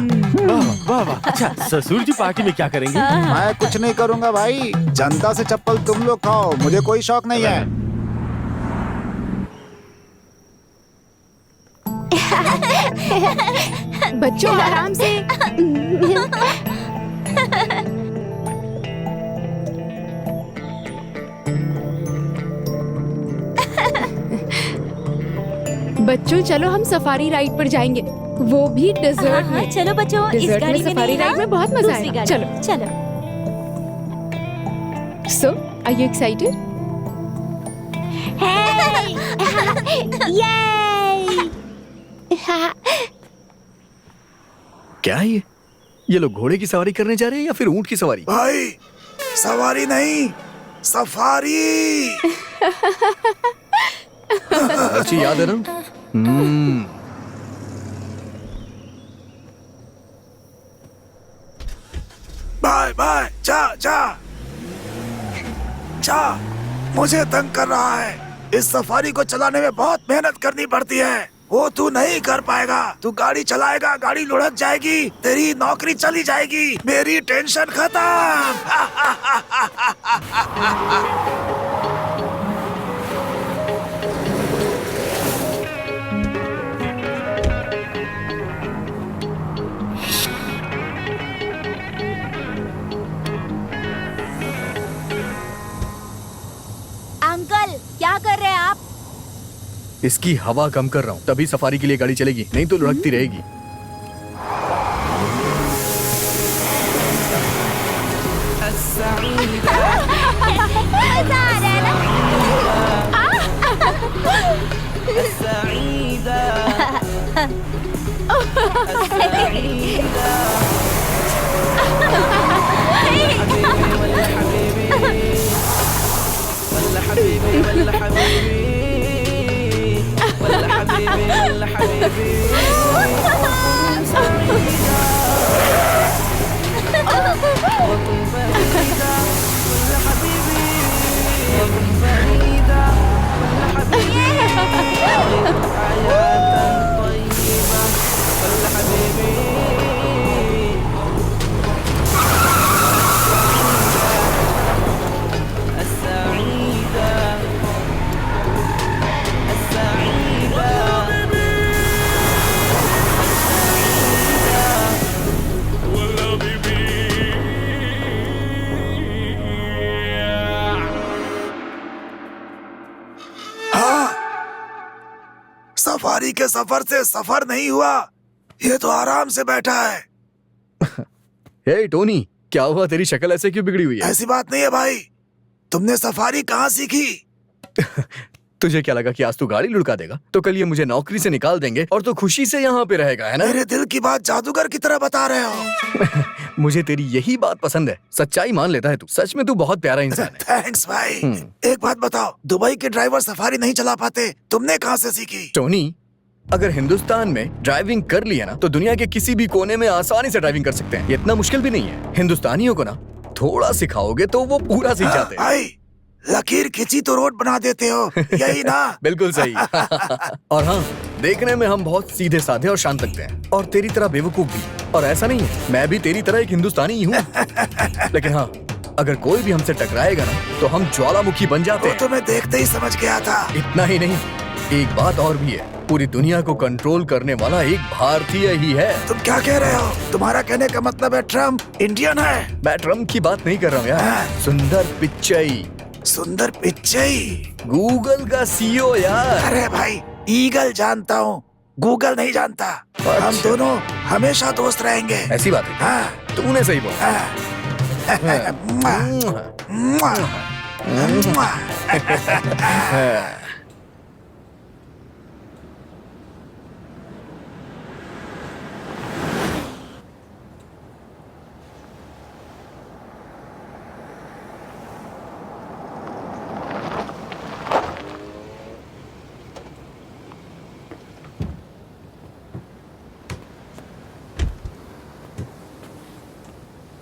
[SPEAKER 4] वाह वाह। अच्छा ससुर जी पार्टी में क्या करेंगे?
[SPEAKER 2] मैं कुछ नहीं करूँगा भाई, जनता से चप्पल तुम लोग खाओ, मुझे कोई शौक नहीं है।
[SPEAKER 12] बच्चों आराम से। बच्चों चलो हम सफारी राइड पर जाएंगे, वो भी डेजर्ट में।
[SPEAKER 10] चलो बच्चों, इस
[SPEAKER 12] डेजर्ट
[SPEAKER 10] गाड़ी
[SPEAKER 12] में सफारी राइड में बहुत मजा आएगा। चलो
[SPEAKER 10] चलो।
[SPEAKER 12] So, are you excited?
[SPEAKER 10] Hey! Yay!
[SPEAKER 5] क्या है ये लोग घोड़े की सवारी करने जा रहे हैं या फिर ऊंट की सवारी?
[SPEAKER 8] भाई सवारी नहीं, सफारी।
[SPEAKER 5] अच्छी याद है ना?
[SPEAKER 8] बाय बाय, जा जा जा, मुझे तंग कर रहा है। इस सफारी को चलाने में बहुत मेहनत करनी पड़ती है, वो तू नहीं कर पाएगा। तू गाड़ी चलाएगा, गाड़ी लुढ़क जाएगी, तेरी नौकरी चली जाएगी, मेरी टेंशन खत्म।
[SPEAKER 10] अंकल क्या कर रहे हैं आप?
[SPEAKER 5] इसकी हवा कम कर रहा हूँ, तभी सफारी के लिए गाड़ी चलेगी, नहीं तो लुढ़कती रहेगी।
[SPEAKER 10] मजा आ रहा है ना?
[SPEAKER 8] सफारी के सफर से सफर नहीं हुआ, ये तो आराम से बैठा है।
[SPEAKER 5] हे टोनी, क्या हुआ? तेरी शक्ल ऐसे क्यों बिगड़ी हुई है?
[SPEAKER 8] ऐसी बात नहीं है भाई, तुमने सफारी कहाँ सीखी?
[SPEAKER 5] तुझे क्या लगा कि आज तू गाड़ी लुढ़का देगा तो कल ये मुझे नौकरी से निकाल देंगे और तू खुशी से यहाँ पे रहेगा, है ना?
[SPEAKER 8] मेरे दिल की बात जादूगर की तरह बता रहे हो।
[SPEAKER 5] मुझे तेरी यही बात पसंद है, सच्चाई मान लेता है तू। सच में तू बहुत प्यारा इंसान है।
[SPEAKER 8] थैंक्स भाई। एक बात बताओ, दुबई के ड्राइवर सफारी नहीं चला पाते, तुमने कहाँ से सीखी?
[SPEAKER 5] टोनी, अगर हिंदुस्तान में ड्राइविंग कर लिया ना तो दुनिया के किसी भी कोने में आसानी से ड्राइविंग कर सकते हैं। इतना मुश्किल भी नहीं है। हिंदुस्तानियों को ना थोड़ा सिखाओगे तो वो पूरा सीख जाते हैं।
[SPEAKER 8] भाई, लकीर खींची तो रोड बना देते हो, यही ना?
[SPEAKER 5] बिल्कुल सही। और हाँ, देखने में हम बहुत सीधे साधे और शांत लगते हैं, और तेरी तरह बेवकूफ भी। और ऐसा नहीं है, मैं भी तेरी तरह एक हिंदुस्तानी ही हूँ। लेकिन हाँ, अगर कोई भी हमसे टकराएगा ना तो हम ज्वालामुखी बन जाते हैं।
[SPEAKER 8] तो मैं देखते ही समझ गया था।
[SPEAKER 5] इतना ही नहीं, एक बात और भी है, पूरी दुनिया को कंट्रोल करने वाला एक भारतीय ही है।
[SPEAKER 8] तुम क्या कह रहे हो? तुम्हारा कहने का मतलब है ट्रम्प इंडियन है?
[SPEAKER 5] मैं ट्रम्प की बात नहीं कर रहा हूँ यार, सुंदर पिच्चई।
[SPEAKER 8] सुंदर पिच्चई?
[SPEAKER 5] गूगल का सीईओ यार।
[SPEAKER 8] अरे भाई, ईगल जानता हूँ, गूगल नहीं जानता।
[SPEAKER 5] अच्छा।
[SPEAKER 8] हम दोनों हमेशा दोस्त रहेंगे।
[SPEAKER 5] ऐसी बात है?
[SPEAKER 8] हाँ।
[SPEAKER 5] तूने सही बोला।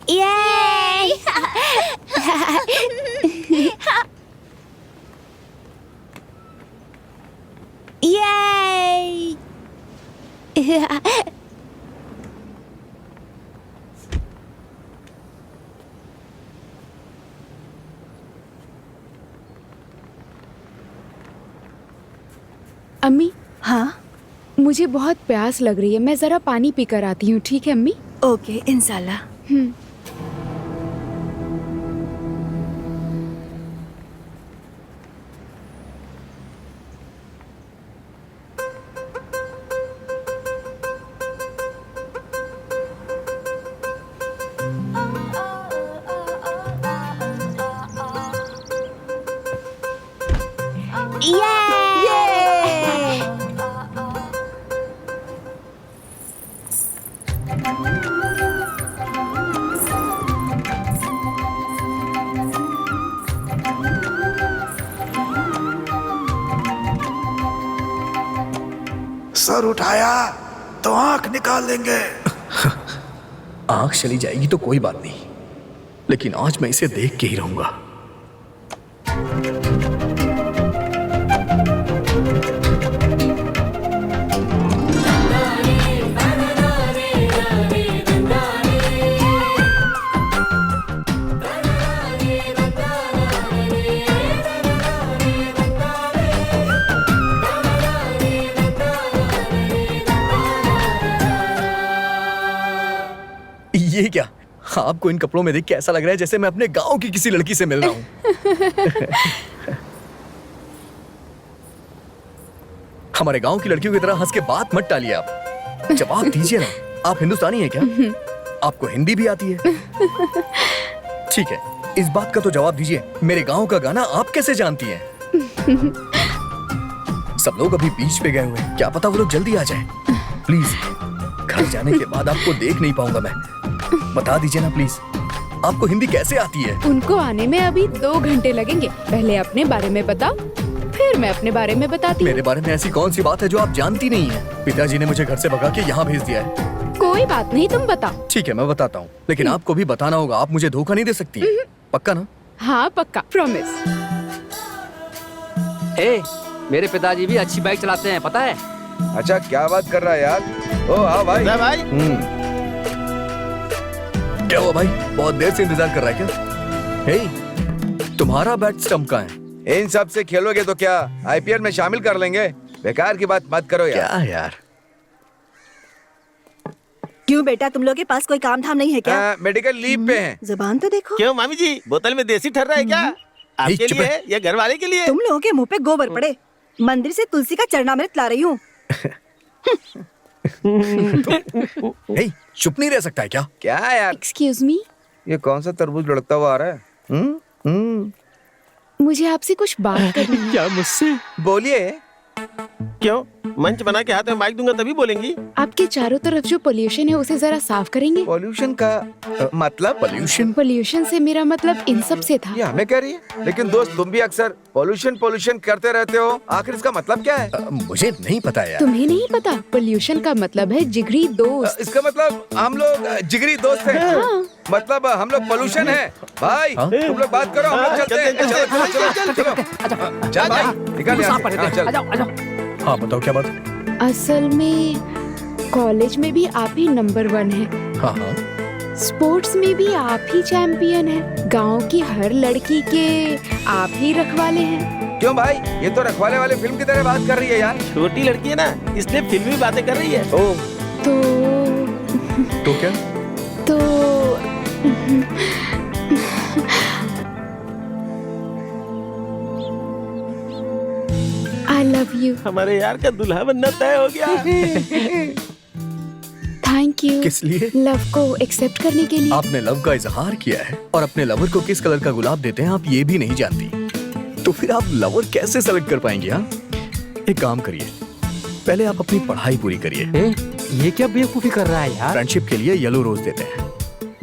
[SPEAKER 10] Yay! Yay!
[SPEAKER 12] अम्मी,
[SPEAKER 1] हाँ
[SPEAKER 12] मुझे बहुत प्यास लग रही है, मैं जरा पानी पीकर आती हूँ, ठीक है अम्मी?
[SPEAKER 1] ओके, इंशाल्लाह।
[SPEAKER 8] सर उठाया तो आंख निकाल लेंगे।
[SPEAKER 5] आंख चली जाएगी तो कोई बात नहीं, लेकिन आज मैं इसे देख के ही रहूंगा। ये क्या? आपको इन कपड़ों में देख के ऐसा लग रहा है जैसे मैं अपने गांव की किसी लड़की से मिल रहा हूँ। हमारे गांव की लड़कियों की तरह हंस के बात मत टालिए आप। जवाब दीजिए ना, आप हिंदुस्तानी हैं क्या? आपको हिंदी भी आती है? ठीक है, इस बात का तो जवाब दीजिए, मेरे गांव का गाना आप कैसे जानती हैं? सब लोग अभी बीच पे गए हुए हैं, क्या पता वो लोग जल्दी आ जाएं। प्लीज, घर जाने के बाद आपको देख नहीं पाऊंगा मैं, बता दीजिए ना प्लीज, आपको हिंदी कैसे आती है?
[SPEAKER 12] उनको आने में अभी 2 घंटे लगेंगे। पहले अपने बारे में बताओ, फिर मैं अपने बारे में बताती हूँ।
[SPEAKER 5] मेरे बारे में ऐसी कौन सी बात है जो आप जानती नहीं है? पिताजी ने मुझे घर से भगा के यहाँ भेज दिया है।
[SPEAKER 12] कोई बात नहीं, तुम बताओ।
[SPEAKER 5] ठीक है, मैं बताता हूँ, लेकिन आपको भी बताना होगा। आप मुझे धोखा नहीं दे सकती है, पक्का ना?
[SPEAKER 12] हाँ पक्का, प्रॉमिस।
[SPEAKER 6] मेरे पिताजी भी अच्छी बाइक चलाते हैं, पता है?
[SPEAKER 7] अच्छा, क्या बात कर रहा है यार? ओ हाँ भाई।
[SPEAKER 11] भाई
[SPEAKER 5] क्या हुआ भाई, बहुत देर से इंतजार कर रहा है क्या? हे, तुम्हारा बैट स्टंप कहाँ है?
[SPEAKER 7] इन सब से खेलोगे तो क्या आईपीएल में शामिल कर लेंगे? बेकार की बात मत करो यार।
[SPEAKER 5] क्या यार?
[SPEAKER 1] क्यों बेटा, तुम लोग के पास कोई काम धाम नहीं है क्या?
[SPEAKER 7] मेडिकल लीव पे हैं।
[SPEAKER 1] जुबान तो देखो।
[SPEAKER 11] क्यों मामी जी, बोतल में देसी ठर्रा है क्या? आपके
[SPEAKER 5] चुप
[SPEAKER 11] लिए
[SPEAKER 5] है।
[SPEAKER 11] है या घर वाले के लिए?
[SPEAKER 1] तुम लोगों के मुंह पे गोबर पड़े। मंदिर से तुलसी का चरणामृत ला रही हूँ,
[SPEAKER 5] हे, चुप नहीं रह सकता है क्या?
[SPEAKER 7] क्या यार,
[SPEAKER 12] एक्सक्यूज मी,
[SPEAKER 7] ये कौन सा तरबूज लड़ता हुआ आ रहा है?
[SPEAKER 12] मुझे आपसे कुछ बात करनी है।
[SPEAKER 11] क्या मुझसे?
[SPEAKER 7] बोलिए।
[SPEAKER 11] क्यों? मंच बना के हाथ में माइक दूंगा तभी बोलेंगी।
[SPEAKER 12] आपके चारों तरफ जो पोल्यूशन है उसे जरा साफ करेंगे।
[SPEAKER 7] पॉल्यूशन का मतलब?
[SPEAKER 12] पोल्यूशन से मेरा मतलब इन सब से था।
[SPEAKER 7] ये हमें कह रही है, लेकिन दोस्त तुम भी अक्सर पॉल्यूशन करते रहते हो। आखिर इसका मतलब क्या है?
[SPEAKER 5] मुझे नहीं पता यार।
[SPEAKER 12] तुम्हें नहीं पता? पोल्यूशन का मतलब है जिगरी दोस्त।
[SPEAKER 7] इसका मतलब हम लोग जिगरी दोस्त हैं।
[SPEAKER 12] हाँ।
[SPEAKER 7] मतलब हम लोग पोल्यूशन है। भाई तुम लोग बात करो, हम लोग चलते हैं। चल भाई निकल यहाँ से। हाँ, चल।
[SPEAKER 5] हाँ बताओ क्या बात?
[SPEAKER 12] असल में कॉलेज में भी आप ही नंबर 1 है।
[SPEAKER 5] हाँ हाँ।
[SPEAKER 12] स्पोर्ट्स में भी आप ही चैंपियन है। गांव की हर लड़की के आप ही रखवाले हैं।
[SPEAKER 7] क्यों भाई, ये तो रखवाले वाले फिल्म की तरह बात कर रही है यार।
[SPEAKER 11] छोटी लड़की है ना, इसलिए फिल्मी बातें कर रही है।
[SPEAKER 7] ओह
[SPEAKER 5] तो क्या?
[SPEAKER 12] तो I love you.
[SPEAKER 11] हमारे यार का दुल्हा बनना तय हो गया।
[SPEAKER 12] Thank you.
[SPEAKER 5] किस लिए?
[SPEAKER 12] लव को एक्सेप्ट करने के लिए।
[SPEAKER 5] आपने लव का इजहार किया है और अपने लवर को किस कलर का गुलाब देते हैं आप ये भी नहीं जानती, तो फिर आप लवर कैसे सेलेक्ट कर पाएंगे? हाँ, एक काम करिए, पहले आप अपनी पढ़ाई पूरी करिए।
[SPEAKER 6] ये क्या बेवकूफी कर रहा है यार?
[SPEAKER 5] फ्रेंडशिप के लिए येलो रोज देते हैं,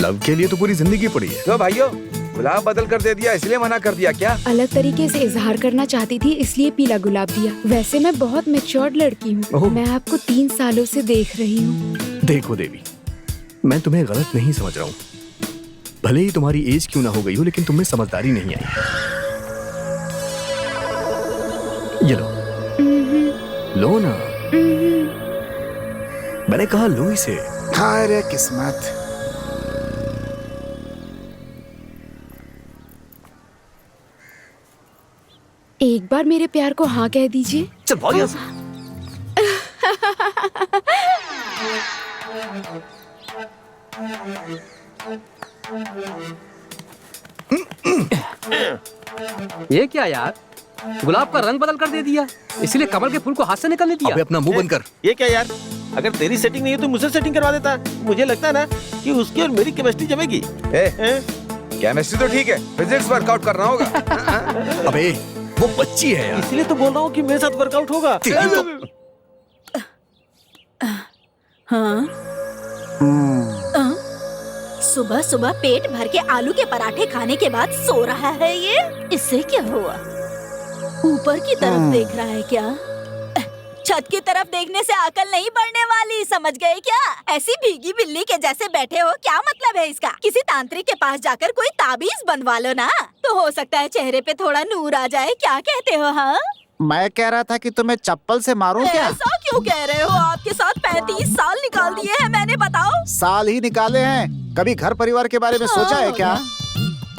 [SPEAKER 5] लव के लिए तो पूरी जिंदगी पड़ी है।
[SPEAKER 7] तो भाइयों, गुलाब बदल कर दे दिया इसलिए मना कर दिया क्या?
[SPEAKER 12] अलग तरीके से इजहार करना चाहती थी इसलिए पीला गुलाब दिया। वैसे मैं बहुत मैच्योर्ड लड़की हूँ। मैं आपको 3 सालों से देख रही हूँ।
[SPEAKER 5] देखो देवी, मैं तुम्हें गलत नहीं समझ रहा हूँ। भले ही तुम्हारी एज क्यों ना हो गई हो, लेकिन तुम्हें समझदारी नहीं आई। ये लो ना। मैंने कहा लो इसे।
[SPEAKER 2] हाय रे किस्मत।
[SPEAKER 12] एक बार मेरे प्यार को हाँ कह दीजिए।
[SPEAKER 5] चल भाग यहाँ से।
[SPEAKER 6] ये क्या यार, गुलाब का रंग बदल कर दे दिया, इसलिए कमल के फूल को हाथ से निकलने दिया।
[SPEAKER 5] अबे अपना मुंह बंद कर।
[SPEAKER 11] ये क्या यार, अगर तेरी सेटिंग नहीं है तो मुझसे सेटिंग करवा देता। मुझे लगता है ना कि उसकी और मेरी केमिस्ट्री जमेगी।
[SPEAKER 7] केमिस्ट्री तो ठीक है, फिजिक्स वर्कआउट करना होगा।
[SPEAKER 5] अबे वो बच्ची है यार,
[SPEAKER 11] इसलिए तो बोल रहा हूँ कि मेरे साथ वर्कआउट होगा।
[SPEAKER 10] सुबह सुबह पेट भर के आलू के पराठे खाने के बाद सो रहा है ये। इससे क्या हुआ? ऊपर की तरफ देख रहा है क्या? छत की तरफ देखने से अकल नहीं बढ़ने वाली, समझ गए क्या? ऐसी भीगी बिल्ली के जैसे बैठे हो, क्या मतलब है इसका? किसी तांत्रिक के पास जाकर कोई ताबीज बनवा लो ना, तो हो सकता है चेहरे पे थोड़ा नूर आ जाए। क्या कहते हो? हाँ,
[SPEAKER 2] मैं कह रहा था कि तुम्हें चप्पल से मारूं क्या?
[SPEAKER 10] ऐसा क्यों कह रहे हो? आपके साथ 35 साल निकाल दिए हैं मैंने, बताओ।
[SPEAKER 2] साल ही निकाले हैं, कभी घर परिवार के बारे में सोचा है क्या?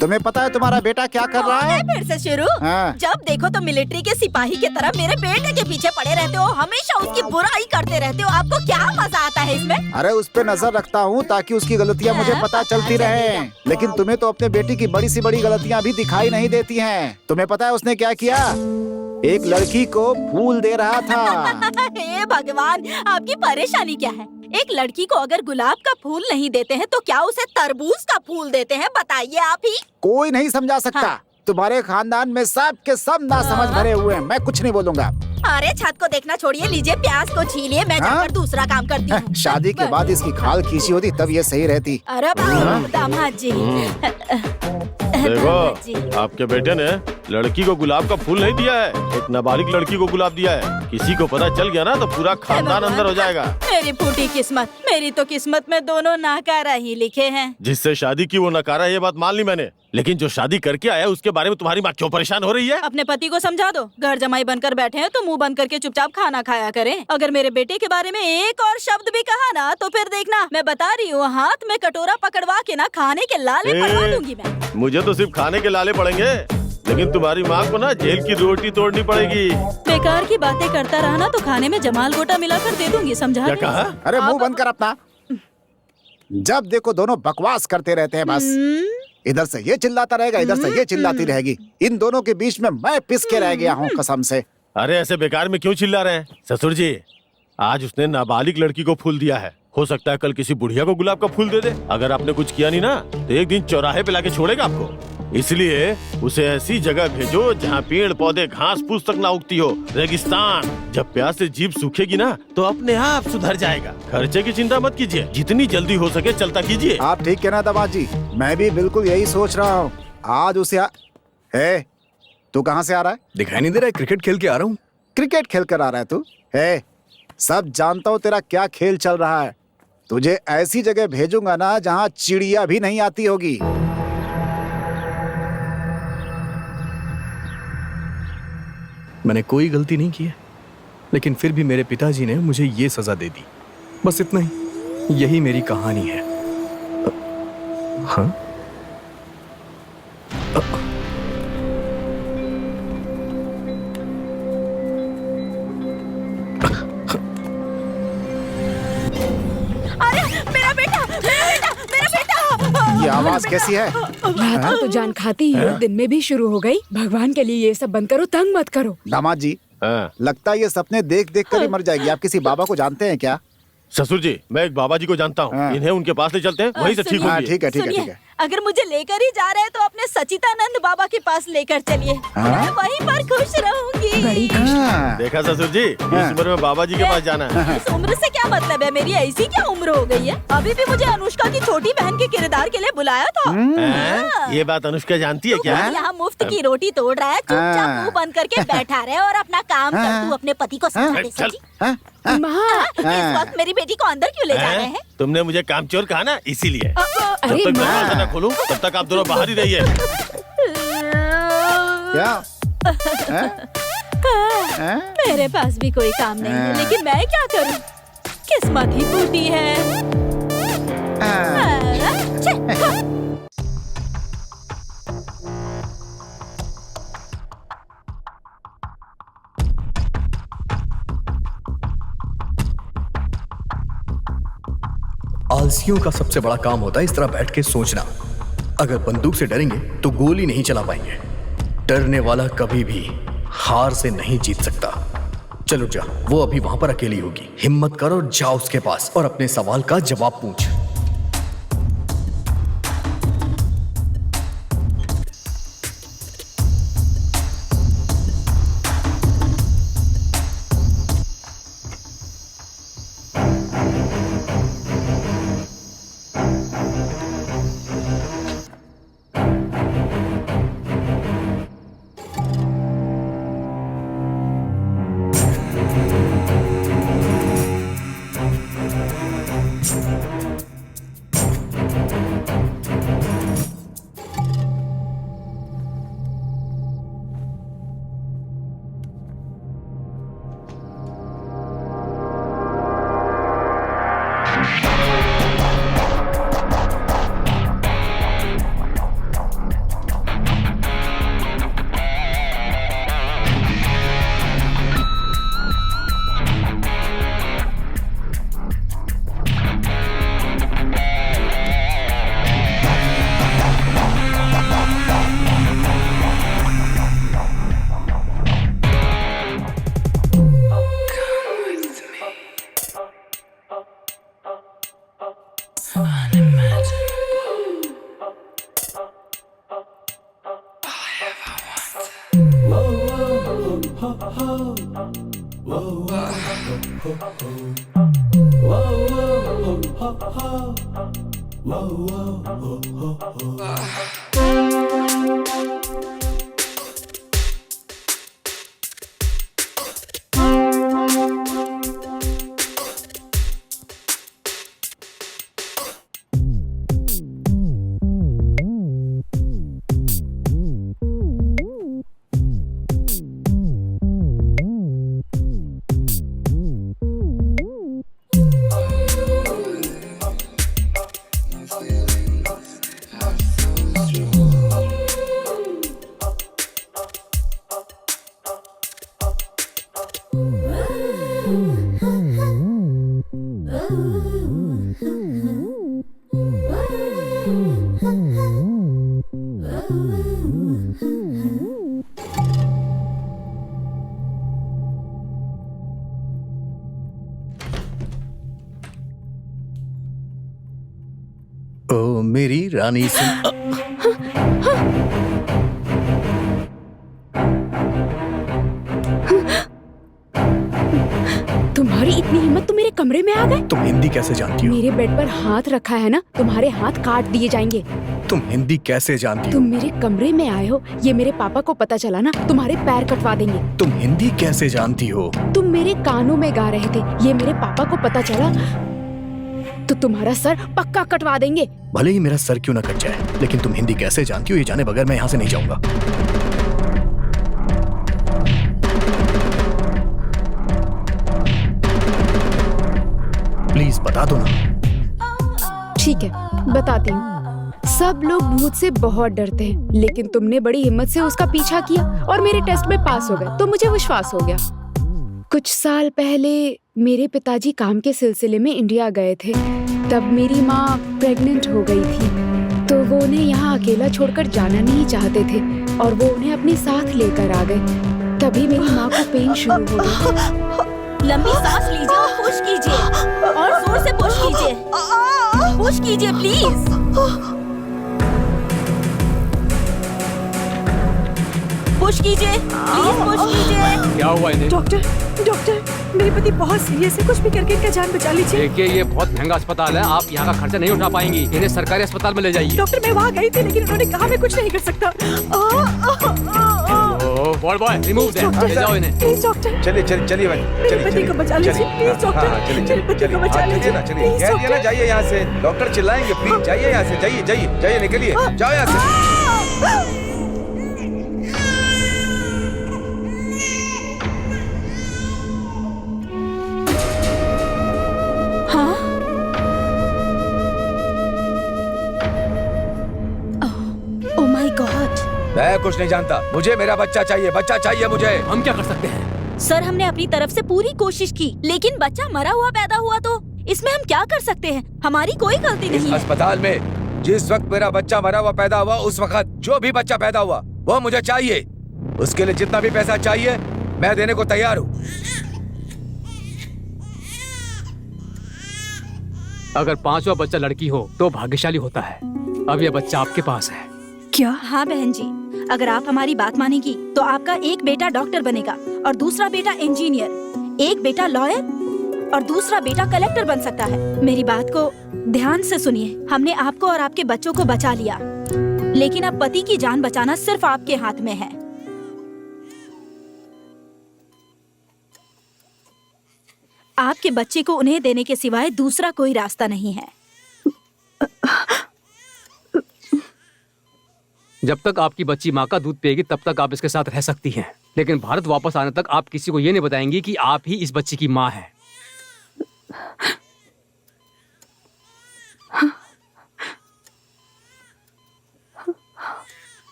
[SPEAKER 2] तुम्हें पता है तुम्हारा बेटा क्या कर रहा है?
[SPEAKER 10] फिर से शुरू?
[SPEAKER 2] हाँ।
[SPEAKER 10] जब देखो तो मिलिट्री के सिपाही की तरह मेरे बेटे के पीछे पड़े रहते हो, हमेशा उसकी बुराई करते रहते हो। आपको क्या मजा आता है इसमें?
[SPEAKER 2] अरे उस पे नजर रखता हूँ ताकि उसकी गलतियाँ मुझे पता चलती रहे। लेकिन तुम्हें तो अपने बेटी की बड़ी सी बड़ी गलतियाँ भी दिखाई नहीं देती हैं। तुम्हें पता है उसने क्या किया? एक लड़की को फूल दे रहा था।
[SPEAKER 10] हे भगवान, आपकी परेशानी क्या है? एक लड़की को अगर गुलाब का फूल नहीं देते हैं तो क्या उसे तरबूज का फूल देते हैं? बताइए आप ही।
[SPEAKER 2] कोई नहीं समझा सकता।
[SPEAKER 10] हाँ।
[SPEAKER 2] तुम्हारे खानदान में सब के सब नासमझ भरे हुए हैं। मैं कुछ नहीं बोलूंगा।
[SPEAKER 10] अरे छत को देखना छोड़िए, लीजिए प्याज को छीलिए, मैं जाकर दूसरा काम करती हूँ।
[SPEAKER 2] शादी के बाद इसकी खाल खींची होती तब ये सही रहती।
[SPEAKER 10] अरे दामाद जी,
[SPEAKER 4] देखो, आपके बेटे ने लड़की को गुलाब का फूल नहीं दिया है, एक नाबालिग लड़की को गुलाब दिया है। किसी को पता चल गया ना तो पूरा खानदान अंदर हो जाएगा।
[SPEAKER 10] मेरी फूटी किस्मत, मेरी तो किस्मत में दोनों नाकारा ही लिखे हैं।
[SPEAKER 4] जिससे शादी की वो नकारा, ये बात मान ली मैंने, लेकिन जो शादी करके आया उसके बारे में तुम्हारी माँ क्यों परेशान हो रही है?
[SPEAKER 10] अपने पति को समझा दो, घर जमाई बनकर बैठे हैं तो मुंह बंद करके चुपचाप खाना खाया करें। अगर मेरे बेटे के बारे में एक और शब्द भी कहा ना तो फिर देखना, मैं बता रही हूँ, हाथ में कटोरा पकड़वा के ना खाने के लाले पड़वा दूंगी मैं।
[SPEAKER 4] मुझे तो सिर्फ खाने के लाले पड़ेंगे, लेकिन तुम्हारी माँ को ना जेल की रोटी तोड़नी पड़ेगी।
[SPEAKER 10] बेकार की बातें करता रहा ना तो खाने में जमाल गोटा मिलाकर दे दूंगी, समझा?
[SPEAKER 4] क्या कहा?
[SPEAKER 2] अरे मुंह बंद कर अपना। जब देखो दोनों बकवास करते रहते हैं बस। इधर से ये चिल्लाता रहेगा, इधर से ये चिल्लाती रहेगी। इन दोनों के बीच में मैं पिस के रह गया हूँ कसम से।
[SPEAKER 4] अरे ऐसे बेकार में क्यों चिल्ला रहे हैं? ससुर जी, आज उसने नाबालिग लड़की को फूल दिया है, हो सकता है कल किसी बुढ़िया को गुलाब का फूल दे दे। अगर आपने कुछ किया नहीं ना तो एक दिन चौराहे पे लाके छोड़ेगा आपको। इसलिए उसे ऐसी जगह भेजो जहाँ पेड़ पौधे घास फूस तक ना उगती हो, रेगिस्तान। जब प्यास से जीभ सूखेगी ना तो अपने आप सुधर जाएगा। खर्चे की चिंता मत कीजिए, जितनी जल्दी हो सके चलता कीजिए।
[SPEAKER 2] आप ठीक कहना दामाद जी, मैं भी बिल्कुल यही सोच रहा हूँ। आज उसे तू कहाँ से आ रहा है?
[SPEAKER 5] दिखाई नहीं दे रहा है? क्रिकेट खेल के आ रहा हूँ।
[SPEAKER 2] क्रिकेट खेल कर आ रहा है तू? सब जानता हूँ तेरा क्या खेल चल रहा है। तुझे ऐसी जगह भेजूंगा ना जहाँ चिड़िया भी नहीं आती होगी।
[SPEAKER 5] मैंने कोई गलती नहीं की है, लेकिन फिर भी मेरे पिताजी ने मुझे ये सजा दे दी। बस इतना ही, यही मेरी कहानी है। हाँ?
[SPEAKER 2] ये आवाज कैसी है?
[SPEAKER 12] रात को तो जान खाती है, दिन में भी शुरू हो गई। भगवान के लिए ये सब बंद करो, तंग मत करो।
[SPEAKER 2] दामाद जी, लगता है ये सपने देख देख कर ही मर जाएगी। आप किसी बाबा को जानते हैं क्या?
[SPEAKER 4] ससुर जी, मैं एक बाबा जी को जानता हूँ, इन्हें उनके पास ले चलते हैं, वहीं से ठीक होगी।
[SPEAKER 2] ठीक है ठीक है ठीक है।
[SPEAKER 10] अगर मुझे लेकर ही जा रहे हैं तो अपने सचितानंद बाबा के पास लेकर चलिए। मैं वहीं पर खुश रहूंगी।
[SPEAKER 12] बड़ी खुश।
[SPEAKER 4] देखा ससुर जी, इस उम्र में बाबा जी के पास जाना है।
[SPEAKER 10] इस उम्र से क्या मतलब है? मेरी ऐसी क्या उम्र हो गई है? अभी भी मुझे अनुष्का की छोटी बहन के किरदार के लिए बुलाया था।
[SPEAKER 4] ये बात अनुष्का जानती है क्या?
[SPEAKER 10] यहाँ मुफ्त की रोटी तोड़ रहा है, चुपचाप मुंह बंद करके बैठा रहे और अपना काम कर। तू अपने पति को समझा दे सची।
[SPEAKER 12] माँ,
[SPEAKER 10] इस वक्त मेरी बेटी को अंदर क्यों ले जा रहे हैं?
[SPEAKER 4] तुमने मुझे कामचोर कहा ना, इसीलिए। जब
[SPEAKER 12] अरे
[SPEAKER 4] तक
[SPEAKER 12] माँ।
[SPEAKER 4] दरवाजा न खोलूं तब तक आप दोनों बाहर ही रहिए।
[SPEAKER 2] क्या?
[SPEAKER 10] मेरे पास भी कोई काम नहीं है, लेकिन मैं क्या करूं? किस्मत ही फूटी है। छे।
[SPEAKER 5] आलसियों का सबसे बड़ा काम होता है इस तरह बैठ के सोचना। अगर बंदूक से डरेंगे तो गोली नहीं चला पाएंगे। डरने वाला कभी भी हार से नहीं जीत सकता। चलो जा, वो अभी वहां पर अकेली होगी। हिम्मत कर और जा उसके पास और अपने सवाल का जवाब पूछ। मेरी रानी सिंह।
[SPEAKER 12] तुम्हारी इतनी हिम्मत, तुम मेरे कमरे में आ गए?
[SPEAKER 5] तुम हिंदी कैसे जानती हो?
[SPEAKER 12] मेरे बेड पर हाथ रखा है ना, तुम्हारे हाथ काट दिए जाएंगे।
[SPEAKER 5] तुम हिंदी कैसे जानती हो?
[SPEAKER 12] तुम मेरे कमरे में आए हो, ये मेरे पापा को पता चला ना, तुम्हारे पैर कटवा देंगे।
[SPEAKER 5] तुम हिंदी कैसे जानती हो?
[SPEAKER 12] तुम मेरे कानों में गा रहे थे, ये मेरे पापा को पता चला तो तुम्हारा सर पक्का कटवा देंगे।
[SPEAKER 5] भले ही मेरा सर क्यों ना कट जाए, लेकिन तुम हिंदी कैसे जानती हो ये जाने बगैर मैं यहाँ से नहीं जाऊंगा। प्लीज बता दो ना।
[SPEAKER 12] ठीक है, बताती हूँ। सब लोग भूत से बहुत डरते हैं, लेकिन तुमने बड़ी हिम्मत से उसका पीछा किया और मेरे टेस्ट में पास हो गए, तो मुझे विश्वास हो गया। कुछ साल पहले मेरे पिताजी काम के सिलसिले में इंडिया गए थे। तब मेरी माँ प्रेग्नेंट हो गई थी, तो वो उन्हें यहाँ अकेला छोड़कर जाना नहीं चाहते थे और वो उन्हें अपने साथ लेकर आ गए। तभी मेरी माँ को पेन शुरू हो गई।
[SPEAKER 10] लंबी सांस लीजिए और पुश कीजिए, और जोर से पुश कीजिए। पुश कीजिए प्लीज। पुश कीजिए प्लीज, पुश कीजिए।
[SPEAKER 6] क्या हुआ इन्हें?
[SPEAKER 1] डॉक्टर, डॉक्टर, मेरे पति बहुत सीरियस है, कुछ भी करके इनका जान बचा लीजिए।
[SPEAKER 6] देखिए ये बहुत महंगा अस्पताल है, आप यहाँ का खर्चा नहीं उठा पाएंगी। इन्हें सरकारी अस्पताल में ले जाइए।
[SPEAKER 1] डॉक्टर, मैं वहाँ गई थी, लेकिन उन्होंने कहा मैं कुछ नहीं कर सकता।
[SPEAKER 6] बॉय बॉय रिमूव दे, ले जाओ इन्हें।
[SPEAKER 1] प्लीज डॉक्टर,
[SPEAKER 7] चलिए भाई,
[SPEAKER 1] मेरे पति को बचा लीजिए प्लीज डॉक्टर, मेरे पति को बचा लीजिए प्लीज डॉक्टर।
[SPEAKER 7] जाइए यहाँ से, डॉक्टर चिल्लाएंगे। प्लीज जाइए यहाँ से, जाइए जाइए जाइए, निकलिए, जाओ यहाँ से। मैं कुछ नहीं जानता, मुझे मेरा बच्चा चाहिए मुझे।
[SPEAKER 6] हम क्या कर सकते हैं?
[SPEAKER 10] सर, हमने अपनी तरफ से पूरी कोशिश की, लेकिन बच्चा मरा हुआ पैदा हुआ तो इसमें हम क्या कर सकते हैं? हमारी कोई गलती नहीं है।
[SPEAKER 7] अस्पताल में जिस वक्त मेरा बच्चा मरा हुआ पैदा हुआ, उस वक्त जो भी बच्चा पैदा हुआ वो मुझे चाहिए। उसके लिए जितना भी पैसा चाहिए मैं देने को तैयार हूँ।
[SPEAKER 6] अगर पांचवा बच्चा लड़की हो तो भाग्यशाली होता है। अब यह बच्चा आपके पास है।
[SPEAKER 10] क्या? हाँ बहन जी, अगर आप हमारी बात मानेगी तो आपका एक बेटा डॉक्टर बनेगा और दूसरा बेटा इंजीनियर, एक बेटा लॉयर और दूसरा बेटा कलेक्टर बन सकता है। मेरी बात को ध्यान से सुनिए। हमने आपको और आपके बच्चों को बचा लिया, लेकिन अब पति की जान बचाना सिर्फ आपके हाथ में है। आपके बच्चे को उन्हें देने के सिवाय दूसरा कोई रास्ता नहीं है।
[SPEAKER 6] जब तक आपकी बच्ची माँ का दूध पिएगी तब तक आप इसके साथ रह सकती हैं, लेकिन भारत वापस आने तक आप किसी को ये नहीं बताएंगी कि आप ही इस बच्ची की माँ हैं।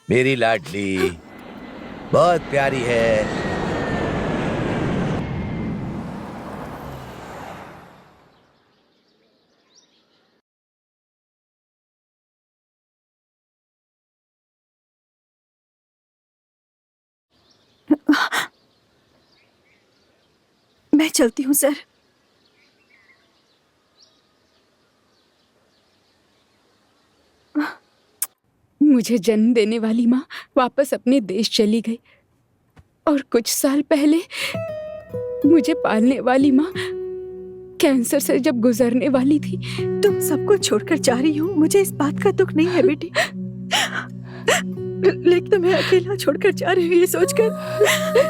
[SPEAKER 7] मेरी लाडली बहुत प्यारी है।
[SPEAKER 1] मैं चलती हूँ सर।
[SPEAKER 12] मुझे जन्म देने वाली माँ वापस अपने देश चली गई और कुछ साल पहले मुझे पालने वाली माँ कैंसर से जब गुजरने वाली थी।
[SPEAKER 1] तुम सबको छोड़कर जा रही हो, मुझे इस बात का दुख नहीं है बेटी, लेकिन तुम्हें अकेला छोड़कर जा रही हो ये सोचकर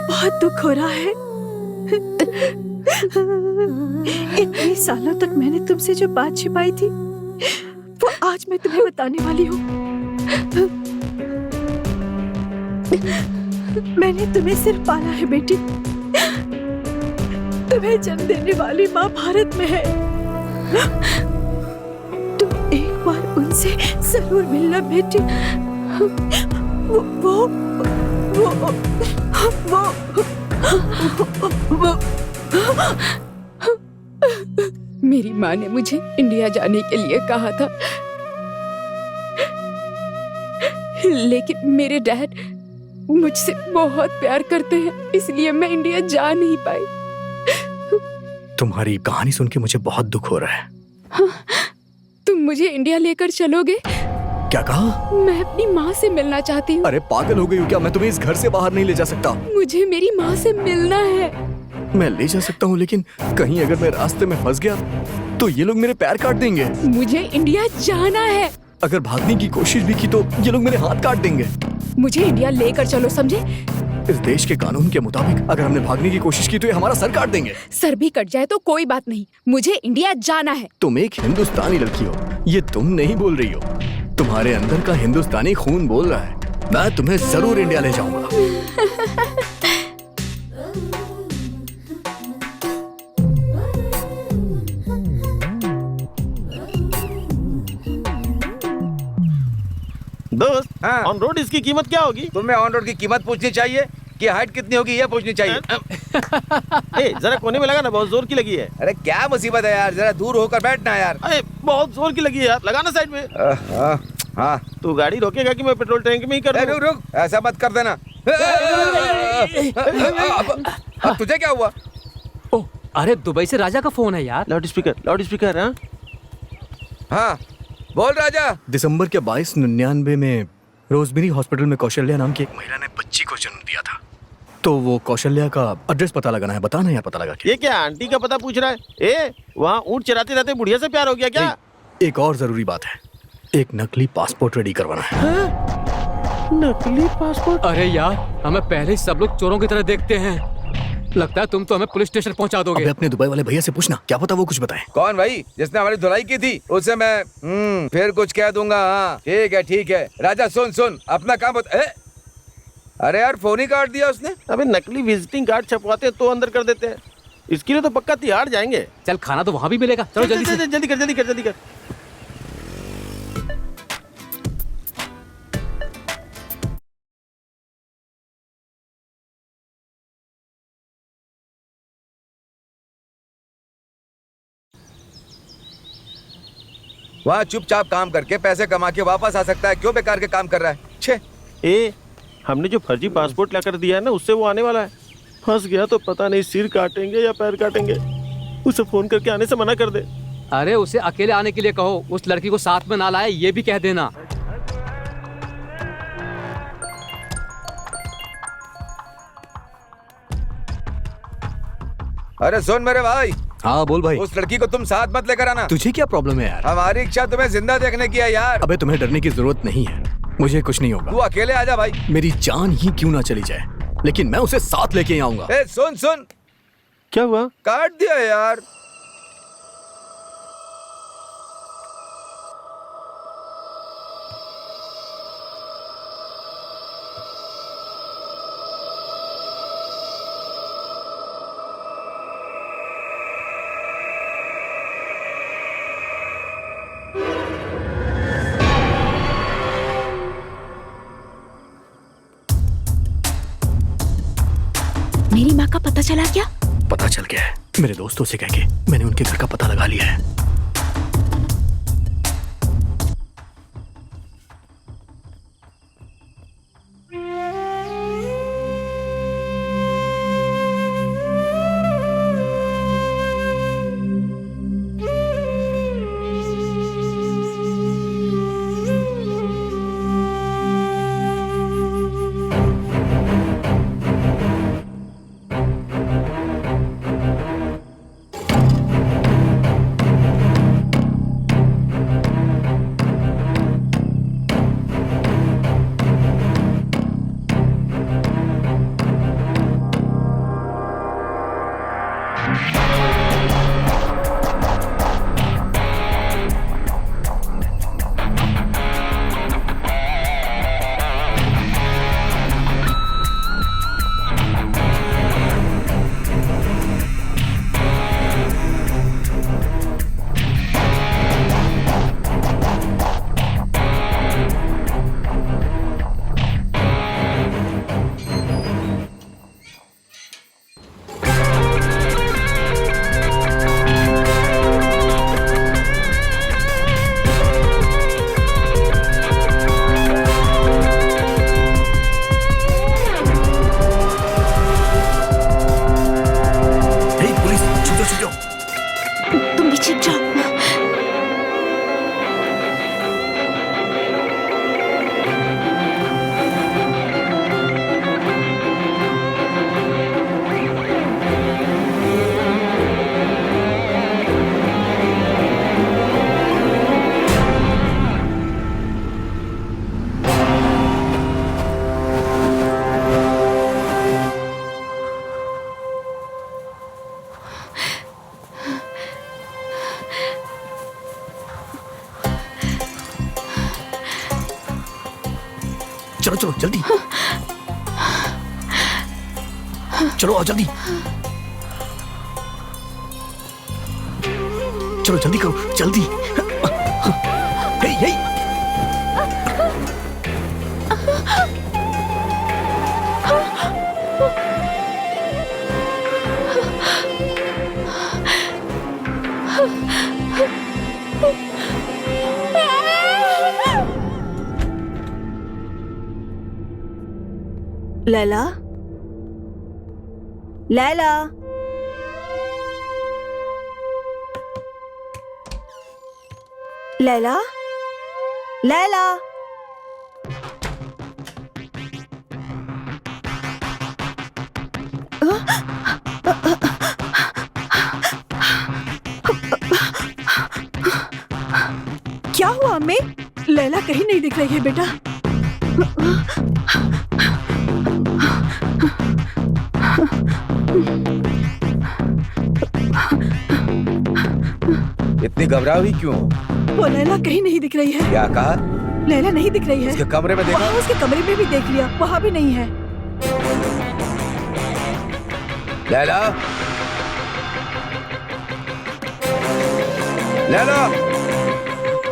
[SPEAKER 1] बहुत दुख हो रहा है। इतने सालों तक मैंने तुमसे जो बात छिपाई थी वो आज मैं तुम्हें बताने वाली हूँ। मैंने तुम्हें सिर्फ पाला है बेटी, तुम्हें जन्म देने वाली माँ भारत में है। तुम एक बार उनसे जरूर मिलना बेटी। वो
[SPEAKER 12] मेरी माँ ने मुझे इंडिया जाने के लिए कहा था, लेकिन मेरे डैड मुझसे बहुत प्यार करते हैं, इसलिए मैं इंडिया जा नहीं पाई।
[SPEAKER 5] तुम्हारी कहानी सुन के मुझे बहुत दुख हो रहा है।
[SPEAKER 12] तुम मुझे इंडिया लेकर चलोगे?
[SPEAKER 5] क्या कहा?
[SPEAKER 12] मैं अपनी माँ से मिलना चाहती हूँ।
[SPEAKER 5] अरे पागल हो गई हो क्या? मैं तुम्हें इस घर से बाहर नहीं ले जा सकता।
[SPEAKER 12] मुझे मेरी माँ से मिलना है।
[SPEAKER 5] मैं ले जा सकता हूँ, लेकिन कहीं अगर मैं रास्ते में फंस गया तो ये लोग मेरे पैर काट देंगे।
[SPEAKER 12] मुझे इंडिया जाना है।
[SPEAKER 5] अगर भागने की कोशिश भी की तो ये लोग मेरे हाथ काट देंगे।
[SPEAKER 12] मुझे इंडिया लेकर चलो, समझे?
[SPEAKER 5] इस देश के कानून के मुताबिक अगर हमने भागने की कोशिश की तो ये हमारा सर काट देंगे।
[SPEAKER 12] सर भी कट जाए तो कोई बात नहीं, मुझे इंडिया जाना है।
[SPEAKER 5] तुम एक हिंदुस्तानी लड़की हो, ये तुम नहीं बोल रही हो। तुम्हारे अंदर का हिंदुस्तानी खून बोल रहा है। मैं तुम्हें जरूर इंडिया ले जाऊंगा।
[SPEAKER 11] दोस्त,
[SPEAKER 7] हाँ।
[SPEAKER 11] ऑन रोड इसकी कीमत क्या होगी?
[SPEAKER 7] तुम्हें ऑन रोड की कीमत पूछनी चाहिए कि हाइट कितनी होगी ये पूछनी चाहिए।
[SPEAKER 11] ए, जरा कोने में लगा ना, बहुत जोर की लगी है।
[SPEAKER 7] अरे क्या मुसीबत है यार, जरा दूर होकर बैठना यार।
[SPEAKER 11] अरे बहुत जोर की लगी है यार, लगाना साइड में।
[SPEAKER 7] हाँ
[SPEAKER 11] तू गाड़ी रोकेगा कि मैं पेट्रोल टैंक में ही कर दूं?
[SPEAKER 7] रुक रुक, ऐसा मत कर देना। अब तुझे क्या हुआ?
[SPEAKER 6] ओह, अरे दुबई से राजा का फोन है यार।
[SPEAKER 11] Loud speaker. हाँ
[SPEAKER 7] हाँ बोल राजा।
[SPEAKER 5] दिसंबर के 2299 में रोजमेरी हॉस्पिटल में कौशल्या नाम की एक महिला ने बच्ची को जन्म दिया था। तो वो कौशल्या का एड्रेस पता लगाना है, बताना या पता लगा के?
[SPEAKER 11] ये क्या आंटी का पता पूछ रहा है? वहाँ ऊँट चराते रहते बुढ़िया से प्यार हो गया क्या?
[SPEAKER 5] एक और जरूरी बात है, एक नकली पासपोर्ट रेडी करवाना है।
[SPEAKER 11] नकली पासपोर्ट?
[SPEAKER 6] अरे यार, हमें पहले ही सब लोग चोरों की तरह देखते हैं। लगता है तुम तो हमें पुलिस स्टेशन पहुंचा दोगे।
[SPEAKER 5] अबे अपने दुबई वाले भैया से पूछना, क्या पता वो कुछ बताए।
[SPEAKER 7] कौन भाई? जिसने हमारी धुलाई की थी उससे मैं फिर कुछ कह दूंगा। हाँ ठीक है। राजा सुन अपना काम बता। अरे यार फोन ही काट दिया उसने।
[SPEAKER 11] अबे नकली विजिटिंग कार्ड छपवाते तो अंदर कर देते हैं, इसके लिए तो पक्का तिहाड़ जाएंगे।
[SPEAKER 6] चल खाना तो वहाँ भी मिलेगा। चलो जल्दी से।
[SPEAKER 11] जल्दी कर।
[SPEAKER 7] वहाँ चुपचाप काम करके पैसे कमा के वापस आ सकता है, क्यों बेकार के काम कर रहा है? छे
[SPEAKER 11] हमने जो फर्जी पासपोर्ट लाकर दिया है ना, उससे वो आने वाला है। फंस गया तो पता नहीं सिर काटेंगे या पैर काटेंगे। उसे फोन करके आने से मना कर दे।
[SPEAKER 6] अरे उसे अकेले आने के लिए कहो, उस लड़की को साथ में ना लाए ये भी कह देना।
[SPEAKER 7] अरे सुन मेरे भाई।
[SPEAKER 5] हाँ बोल भाई।
[SPEAKER 7] उस लड़की को तुम साथ मत लेकर आना।
[SPEAKER 5] तुझे क्या प्रॉब्लम है यार?
[SPEAKER 7] हमारी इच्छा तुम्हें जिंदा देखने की है यार।
[SPEAKER 5] अबे तुम्हें डरने की जरूरत नहीं है, मुझे कुछ नहीं होगा।
[SPEAKER 7] तू अकेले आजा भाई।
[SPEAKER 5] मेरी जान ही क्यों ना चली जाए, लेकिन मैं उसे साथ लेके आऊंगा।
[SPEAKER 7] सुन
[SPEAKER 11] क्या हुआ?
[SPEAKER 7] काट दिया यार।
[SPEAKER 12] मेरी माँ का पता चला क्या?
[SPEAKER 5] पता चल गया है, मेरे दोस्तों से कह के मैंने उनके घर का पता लगा लिया है। चलो चलो जल्दी, चलो आओ जल्दी, चलो जल्दी करो जल्दी। हे हे
[SPEAKER 1] लैला, लैला, लैला, लैला। क्या हुआ अम्मी? लैला कहीं नहीं दिख रही है बेटा।
[SPEAKER 7] इतनी घबरा हुई क्यों?
[SPEAKER 1] वो लैला कहीं नहीं दिख रही है।
[SPEAKER 7] क्या कहा?
[SPEAKER 1] लैला नहीं दिख रही है।
[SPEAKER 7] उसके कमरे में देखा?
[SPEAKER 1] वहाँ उसके कमरे में भी देख लिया, वहाँ भी नहीं है।
[SPEAKER 7] लैला, लैला,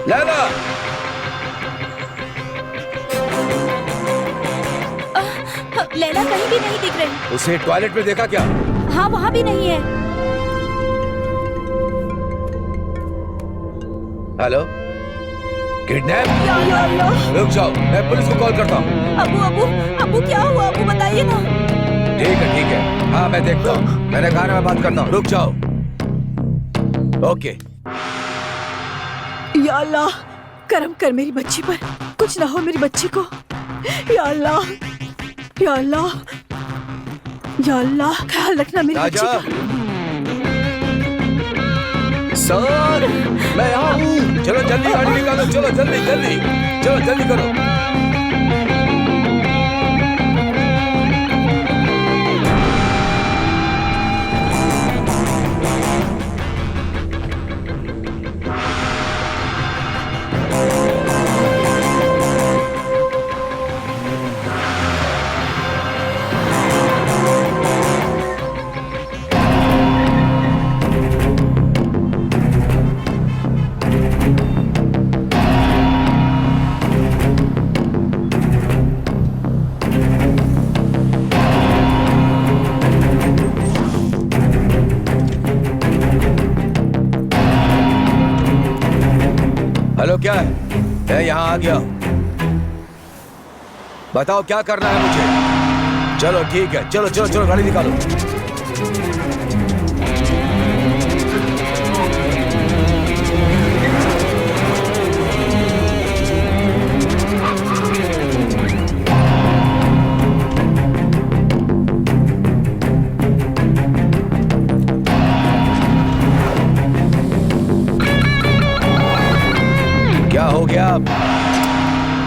[SPEAKER 7] लैला।
[SPEAKER 10] लैला कहीं भी नहीं दिख रही।
[SPEAKER 7] उसे टॉयलेट में देखा क्या?
[SPEAKER 10] हाँ वहाँ भी नहीं है।
[SPEAKER 7] Hello, kidnap?
[SPEAKER 1] या अल्लाह।
[SPEAKER 7] रुक जाओ, मैं पुलिस को कॉल करता हूँ।
[SPEAKER 1] अबू अबू अबू क्या हुआ? अबू बताइए ना।
[SPEAKER 7] ठीक है, हाँ मैं देखता हूँ। मैंने कहा ना मैं बात करता हूँ, रुक जाओ। ओके।
[SPEAKER 1] या अल्लाह, करम कर मेरी बच्ची पर, कुछ ना हो मेरी बच्ची को। या अल्लाह, या अल्लाह, या अल्लाह, ख्याल रखना मेरी बच्ची
[SPEAKER 7] राजा।
[SPEAKER 1] का।
[SPEAKER 5] सर मैं यहाँ हूँ।
[SPEAKER 7] चलो जल्दी गाड़ी निकालो, चलो जल्दी जल्दी, चलो जल्दी करो। हेलो, क्या है? मैं यहाँ आ गया। बताओ क्या करना है मुझे? चलो ठीक है, चलो चलो चलो गाड़ी निकालो। क्या हो गया?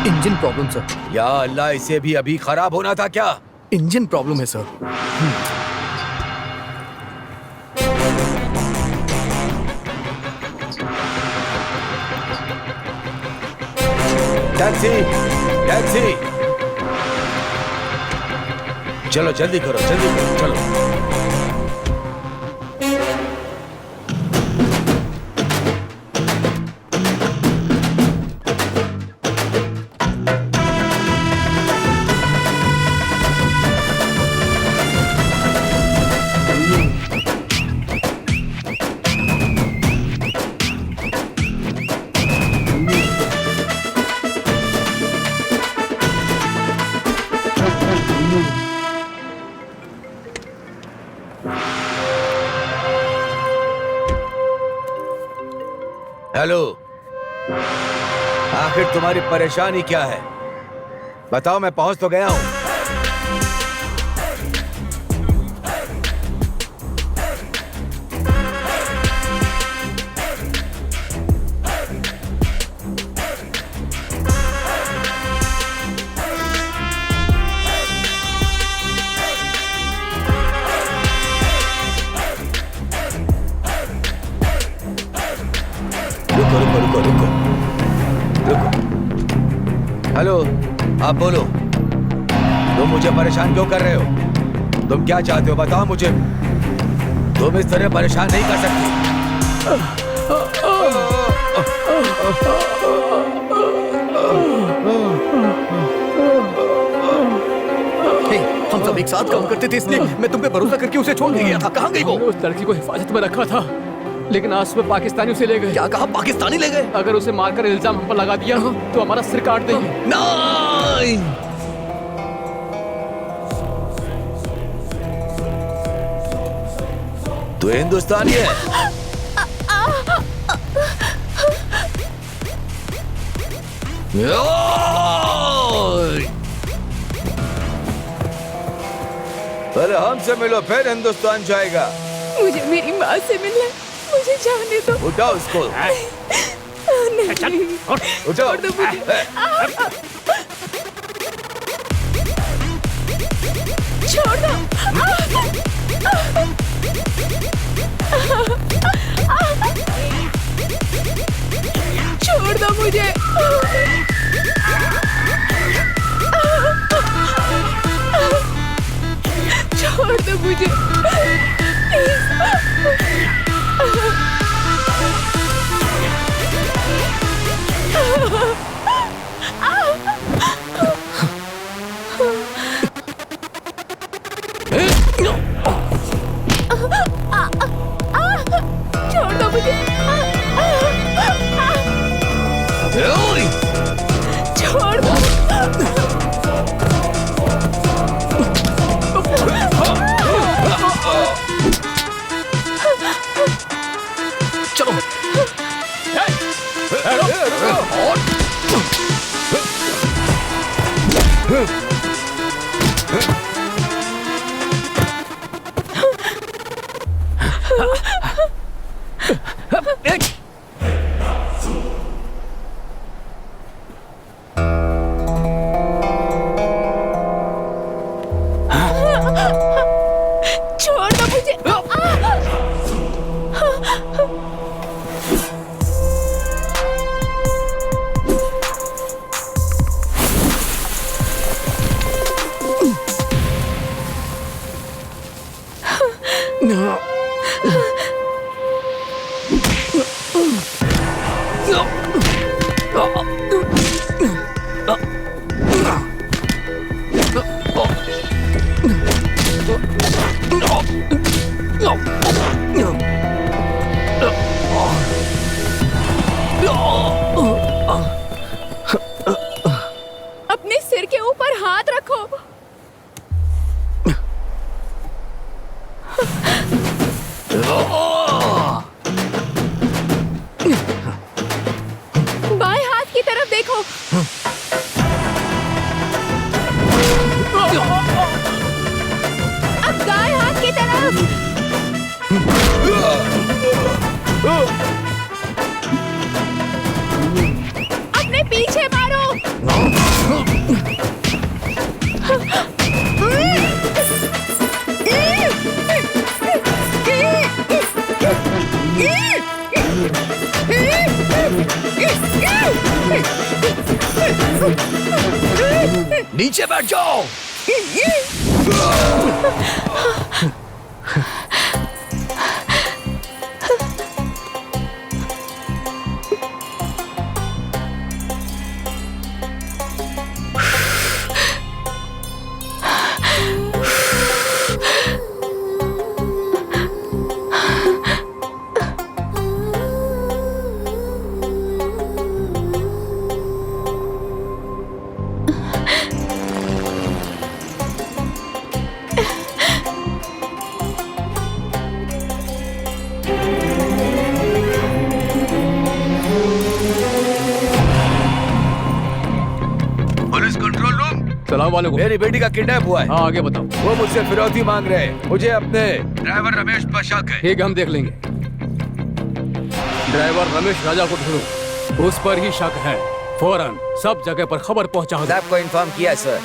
[SPEAKER 5] Engine problem sir.
[SPEAKER 7] या अल्लाह, इसे भी अभी खराब होना था क्या?
[SPEAKER 5] इंजन प्रॉब्लम है सर।
[SPEAKER 7] Taxi, taxi. चलो जल्दी करो, जल्दी करो, चलो। हेलो, आखिर तुम्हारी परेशानी क्या है? बताओ, मैं पहुंच तो गया हूं। रुको रुको रुको रुको रुको। हेलो, आप बोलो। तुम मुझे परेशान क्यों कर रहे हो? तुम क्या चाहते हो बताओ मुझे। तुम इस तरह परेशान नहीं कर सकती।
[SPEAKER 5] हम सब एक साथ काम करते थे, इसलिए मैं तुम पे भरोसा करके उसे छोड़ के गया था। कहाँ गई वो?
[SPEAKER 6] उस लड़की को हिफाजत में रखा था, लेकिन आज सुबह पाकिस्तानी उसे ले गए।
[SPEAKER 5] क्या कहा? पाकिस्तानी ले गए?
[SPEAKER 6] अगर उसे मारकर इल्जाम हम पर लगा दिया तो हमारा सिर काट देंगे।
[SPEAKER 5] नहीं।
[SPEAKER 7] तू हिंदुस्तानी है? पहले हमसे मिलो, फिर हिंदुस्तान जाएगा।
[SPEAKER 3] मुझे मेरी माँ से मिलना है, मुझे जाने दो।
[SPEAKER 7] उठाओ उसको।
[SPEAKER 3] नहीं,
[SPEAKER 7] उठाओ।
[SPEAKER 3] छोड़ दो मुझे। छोड़ दो। छोड़ दो मुझे। छोड़ दो मुझे। छोड़ दो मुझे। छोड़ दो।
[SPEAKER 5] चलो।
[SPEAKER 3] छोड़ दो मुझे। अपने सिर के ऊपर हाथ रखो। बाएं हाथ की तरफ देखो। अब दाएं हाथ की तरफ। अपने पीछे मारो।
[SPEAKER 5] नीचे बैठ जाओ।
[SPEAKER 7] Police control room.
[SPEAKER 6] सलाम वालेकुम।
[SPEAKER 7] मेरी बेटी का किडनैप हुआ है।
[SPEAKER 6] हाँ आगे बताओ।
[SPEAKER 7] वो मुझसे फिरौती मांग रहे हैं। मुझे अपने ड्राइवर रमेश पर शक है।
[SPEAKER 6] ठीक है, हम देख लेंगे। ड्राइवर रमेश राजा को ढूंढो, उस पर ही शक है। फौरन सब जगह पर खबर पहुंचा दो।
[SPEAKER 7] आपको इन्फॉर्म किया सर।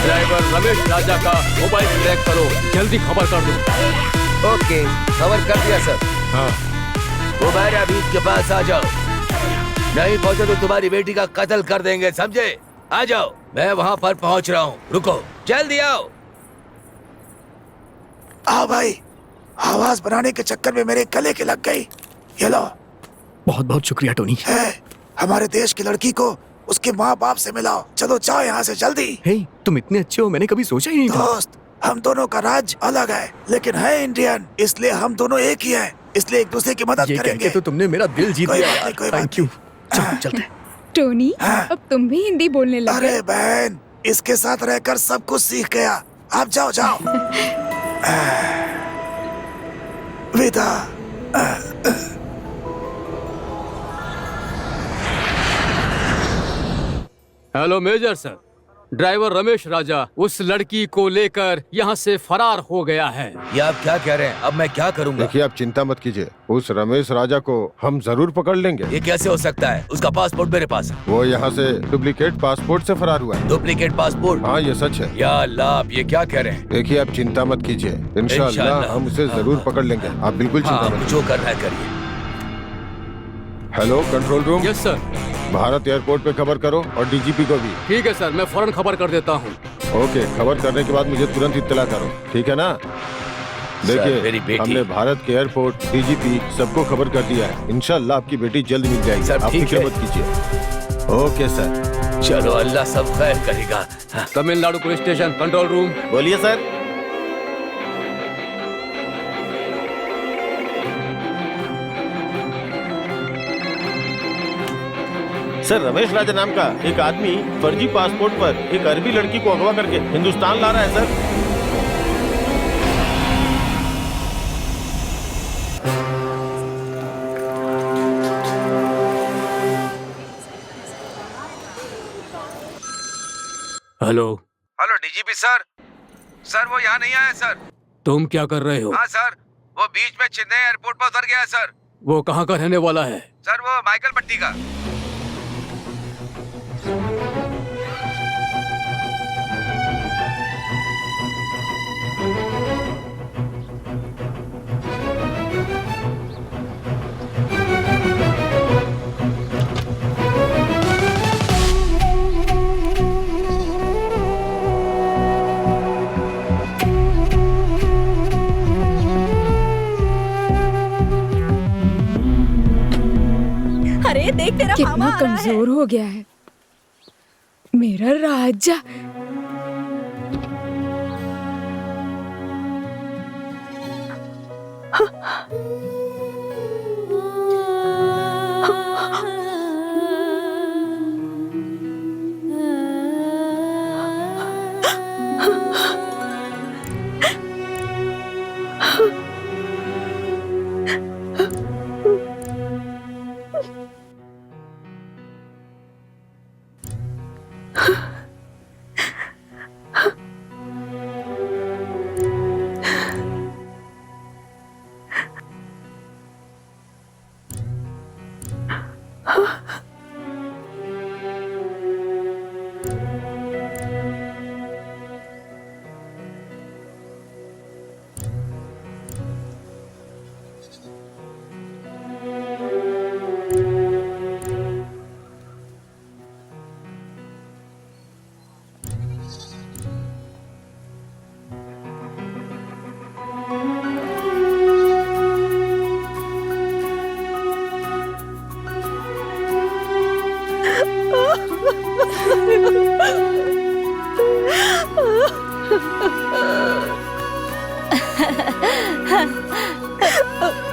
[SPEAKER 6] ड्राइवर रमेश राजा का मोबाइल ट्रैक करो, जल्दी खबर कर दो।
[SPEAKER 7] ओके, खबर कर दिया सर।
[SPEAKER 6] हाँ।
[SPEAKER 7] उमैर अबीद के पास आ जाओ, नहीं पहुंचे तो तुम्हारी बेटी का कत्ल कर देंगे, समझे? आ जाओ, मैं वहाँ पर पहुँच रहा हूँ, रुको, जल्दी आओ।
[SPEAKER 8] आओ भाई, आवाज बनाने के चक्कर में मेरे गले के लग गई। ये लो।
[SPEAKER 5] बहुत बहुत शुक्रिया टोनी।
[SPEAKER 8] हमारे देश की लड़की को उसके माँ बाप से मिलाओ। चलो जाओ यहाँ से जल्दी।
[SPEAKER 5] हे, तुम इतने अच्छे हो, मैंने कभी सोचा ही नहीं था।
[SPEAKER 8] दोस्त, हम दोनों का राज्य अलग है, लेकिन है इंडियन, इसलिए हम दोनों एक ही हैं, इसलिए एक दूसरे की मदद करेंगे।
[SPEAKER 5] तो तुमने मेरा दिल जीत लिया यार। Thank you. चलो चलते।
[SPEAKER 12] टोनी, अब तुम भी हिंदी बोलने लगे।
[SPEAKER 8] अरे बहन, इसके साथ रहकर सब कुछ सीख गया। आप जाओ जाओ। विदा।
[SPEAKER 6] Hello major sir, driver Ramesh Raja उस लड़की को लेकर यहाँ से फरार हो गया है।
[SPEAKER 7] ये आप क्या कह रहे हैं? अब मैं क्या करूँगा?
[SPEAKER 13] देखिए, आप चिंता मत कीजिए, उस रमेश राजा को हम जरूर पकड़ लेंगे।
[SPEAKER 7] ये कैसे हो सकता है? उसका पासपोर्ट मेरे पास है।
[SPEAKER 13] वो यहाँ से डुप्लीकेट पासपोर्ट से फरार हुआ है।
[SPEAKER 7] Duplicate passport?
[SPEAKER 13] हाँ, ये सच है।
[SPEAKER 7] या अल्लाह, आप ये क्या कह रहे हैं?
[SPEAKER 13] देखिए, आप चिंता मत कीजिए, इंशाअल्लाह हम उसे जरूर पकड़ लेंगे। आप बिल्कुल चिंता मत।
[SPEAKER 7] जो करना है करिए।
[SPEAKER 13] Hello control room.
[SPEAKER 6] Yes sir.
[SPEAKER 13] Bharat airport पे खबर करो और डीजीपी को भी।
[SPEAKER 6] ठीक है सर, मैं फौरन खबर कर देता हूँ।
[SPEAKER 13] ओके, खबर करने के बाद मुझे तुरंत इत्तला करो, ठीक है ना? देखिए, हमने भारत के एयरपोर्ट, डीजीपी सबको खबर कर दिया है। इंशाअल्लाह आपकी बेटी जल्द मिल जाएगी। आप फिक्र मत कीजिए। Okay sir.
[SPEAKER 7] चलो, अल्लाह सब खैर करेगा।
[SPEAKER 6] Tamil Nadu police station, control room.
[SPEAKER 11] बोलिए सर। सर, रमेश राजा नाम का एक आदमी फर्जी पासपोर्ट पर एक अरबी लड़की को अगवा करके हिंदुस्तान ला रहा है sir.
[SPEAKER 6] Hello.
[SPEAKER 7] Hello DGP sir. Sir, वो यहाँ नहीं आया सर।
[SPEAKER 6] तुम क्या कर रहे हो?
[SPEAKER 7] हाँ सर, वो बीच में चेन्नई एयरपोर्ट पर उतर गया है सर।
[SPEAKER 6] वो कहाँ का रहने वाला है?
[SPEAKER 7] सर, वो माइकल पट्टी का।
[SPEAKER 10] अरे देख, तेरा
[SPEAKER 12] कितना
[SPEAKER 10] मामा आ रहा है।
[SPEAKER 12] कमजोर हो गया है मेरा राजा।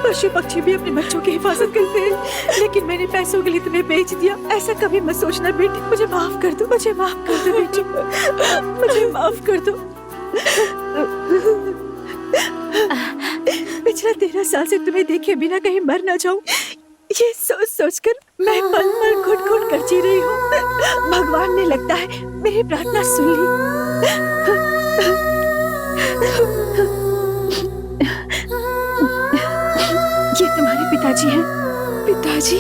[SPEAKER 3] पशु पक्षी भी अपने बच्चों की हिफाजत करते हैं, लेकिन मैंने पैसों के लिए तुम्हें बेच दिया। ऐसा कभी मत सोचना बेटी। मुझे माफ कर दो, मुझे माफ कर दो बेटी, मुझे माफ कर दो। पिछला 13 साल से तुम्हें देखे बिना कहीं मर ना जाऊं, ये सोच सोच कर मैं पल पल घुट घुट कर जी रही हूँ। भगवान ने लगता है मेरी प्रार्थना सुन ली। ये तुम्हारे पिताजी हैं।
[SPEAKER 12] पिताजी?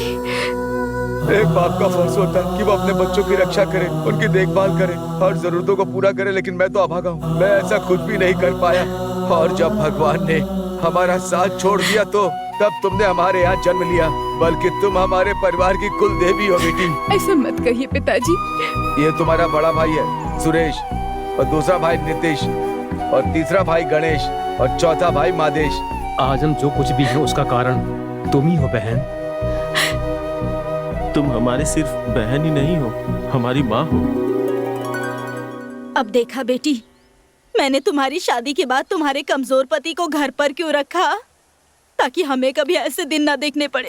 [SPEAKER 7] एक बाप का फर्ज होता है कि वो अपने बच्चों की रक्षा करे, उनकी देखभाल करे, हर जरूरतों को पूरा करे, लेकिन मैं तो अभागा हूँ। मैं ऐसा कुछ भी नहीं कर पाया। और जब भगवान ने हमारा साथ छोड़ दिया तो तब तुमने हमारे यहाँ जन्म लिया, बल्कि तुम हमारे परिवार की कुल देवी हो बेटी।
[SPEAKER 12] ऐसा मत कहिए पिताजी।
[SPEAKER 7] ये तुम्हारा बड़ा भाई है सुरेश, और दूसरा भाई नीतीश, और तीसरा भाई गणेश, और चौथा भाई मादेश।
[SPEAKER 6] आज हम जो कुछ भी है उसका कारण तुम ही हो बहन।
[SPEAKER 11] तुम हमारे सिर्फ बहन ही नहीं हो, हमारी माँ हो।
[SPEAKER 10] अब देखा बेटी, मैंने तुम्हारी शादी के बाद तुम्हारे कमजोर पति को घर पर क्यों रखा, ताकि हमें कभी ऐसे दिन ना देखने पड़े।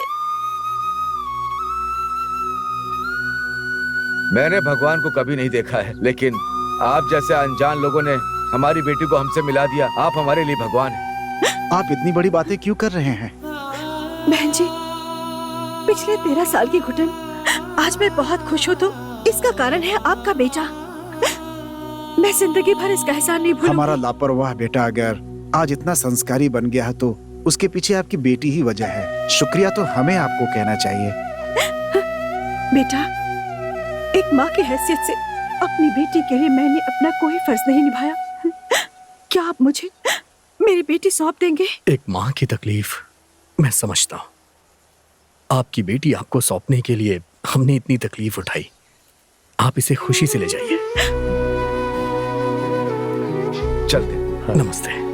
[SPEAKER 7] मैंने भगवान को कभी नहीं देखा है, लेकिन आप जैसे अनजान लोगों ने हमारी बेटी को हमसे मिला दिया। आप हमारे लिए भगवान हैं।
[SPEAKER 2] आप इतनी बड़ी बातें क्यों कर रहे हैं?
[SPEAKER 1] बहन जी, पिछले 13 साल की घुटन आज मैं बहुत खुश हूँ, तो इसका कारण है आपका बेटा। मैं जिंदगी भर इसका एहसान नहीं भूलूंगी।
[SPEAKER 2] हमारा लापरवाह बेटा अगर आज इतना संस्कारी बन गया है तो उसके पीछे आपकी बेटी ही वजह है। शुक्रिया तो हमें आपको कहना चाहिए।
[SPEAKER 1] बेटा, एक माँ की हैसियत से अपनी बेटी के लिए मैंने अपना कोई फर्ज नहीं निभाया। क्या आप मुझे मेरी बेटी सौंप देंगे?
[SPEAKER 5] एक माँ की तकलीफ मैं समझता हूँ। आपकी बेटी आपको सौंपने के लिए हमने इतनी तकलीफ उठाई। आप इसे खुशी से ले जाइए।
[SPEAKER 7] चलते।
[SPEAKER 5] नमस्ते।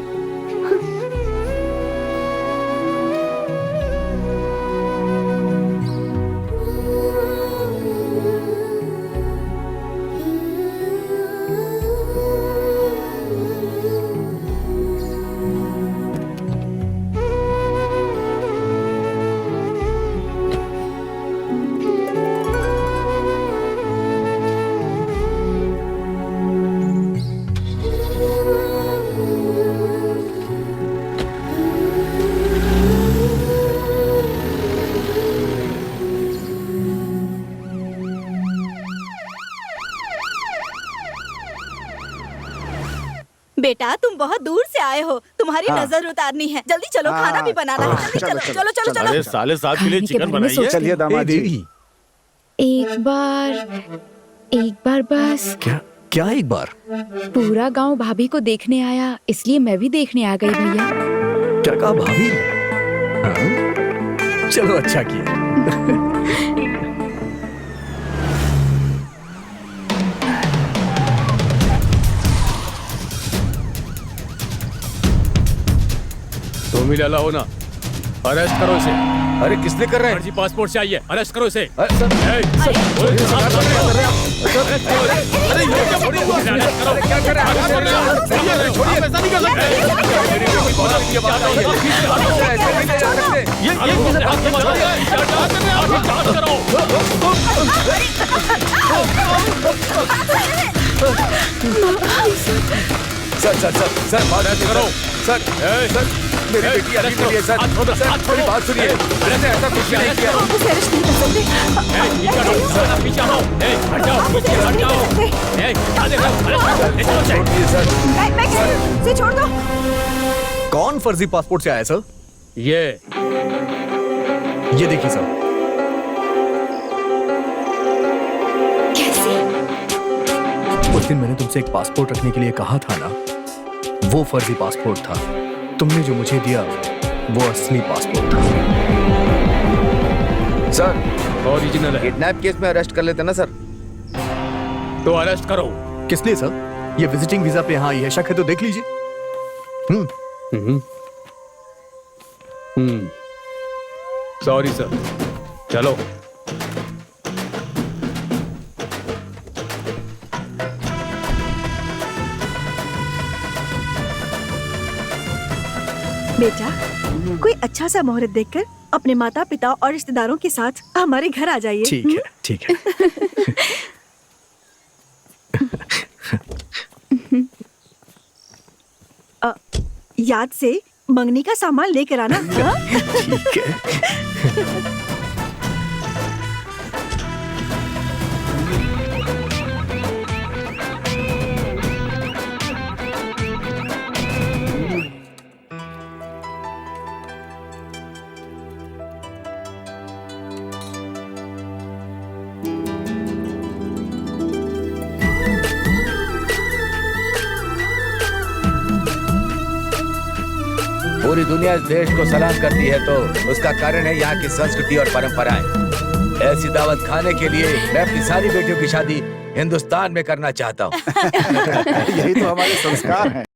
[SPEAKER 10] बेटा, तुम बहुत दूर से आए हो, तुम्हारी नजर उतारनी है। जल्दी चलो, खाना भी बनाना है। जल्दी चलो चलो चलो चलो।
[SPEAKER 11] अरे साले साहब के लिए चिकन बनाइए।
[SPEAKER 2] चलिए दामाद जी।
[SPEAKER 12] एक बार बस।
[SPEAKER 5] क्या एक बार?
[SPEAKER 12] पूरा गांव भाभी को देखने आया, इसलिए मैं भी देखने आ गई भैया।
[SPEAKER 5] क्या कहा भाभी? हाँ? चलो अच्छा किया।
[SPEAKER 6] तुम ही लाला हो ना, अरेस्ट करो इसे।
[SPEAKER 7] अरे किसने कर रहे हैं?
[SPEAKER 6] फर्जी पासपोर्ट चाहिए, अरेस्ट करो इसे।
[SPEAKER 7] क्या कर रहे सर बात करो। सर मेरी बेटी अभी मिली है सर। मेरी बात सुनिए, मैंने ऐसा कुछ भी नहीं किया।
[SPEAKER 1] छोड़ दो।
[SPEAKER 5] कौन फर्जी पासपोर्ट से आया सर?
[SPEAKER 6] ये
[SPEAKER 5] देखिए सर। उस दिन मैंने तुमसे एक पासपोर्ट रखने के लिए कहा था ना, वो फर्जी पासपोर्ट था। तुमने जो मुझे दिया वो असली पासपोर्ट था।
[SPEAKER 7] सर
[SPEAKER 6] ओरिजिनल है।
[SPEAKER 7] किडनैप केस में अरेस्ट कर लेते ना सर।
[SPEAKER 6] तो अरेस्ट करो।
[SPEAKER 5] किस लिए सर? ये विजिटिंग वीजा पे यहाँ आई है, शक है तो देख लीजिए।
[SPEAKER 6] सॉरी सर, चलो।
[SPEAKER 1] बेटा, कोई अच्छा सा मुहूर्त देखकर अपने माता पिता और रिश्तेदारों के साथ हमारे घर आ जाइए।
[SPEAKER 5] ठीक है, ठीक है।
[SPEAKER 1] याद से मंगनी का सामान लेकर आना।
[SPEAKER 5] ठीक है।
[SPEAKER 7] पूरी दुनिया इस देश को सलाम करती है तो उसका कारण है यहाँ की संस्कृति और परंपराएं। ऐसी दावत खाने के लिए मैं अपनी सारी बेटियों की शादी हिंदुस्तान में करना चाहता हूँ।
[SPEAKER 2] यही तो हमारे संस्कार हैं।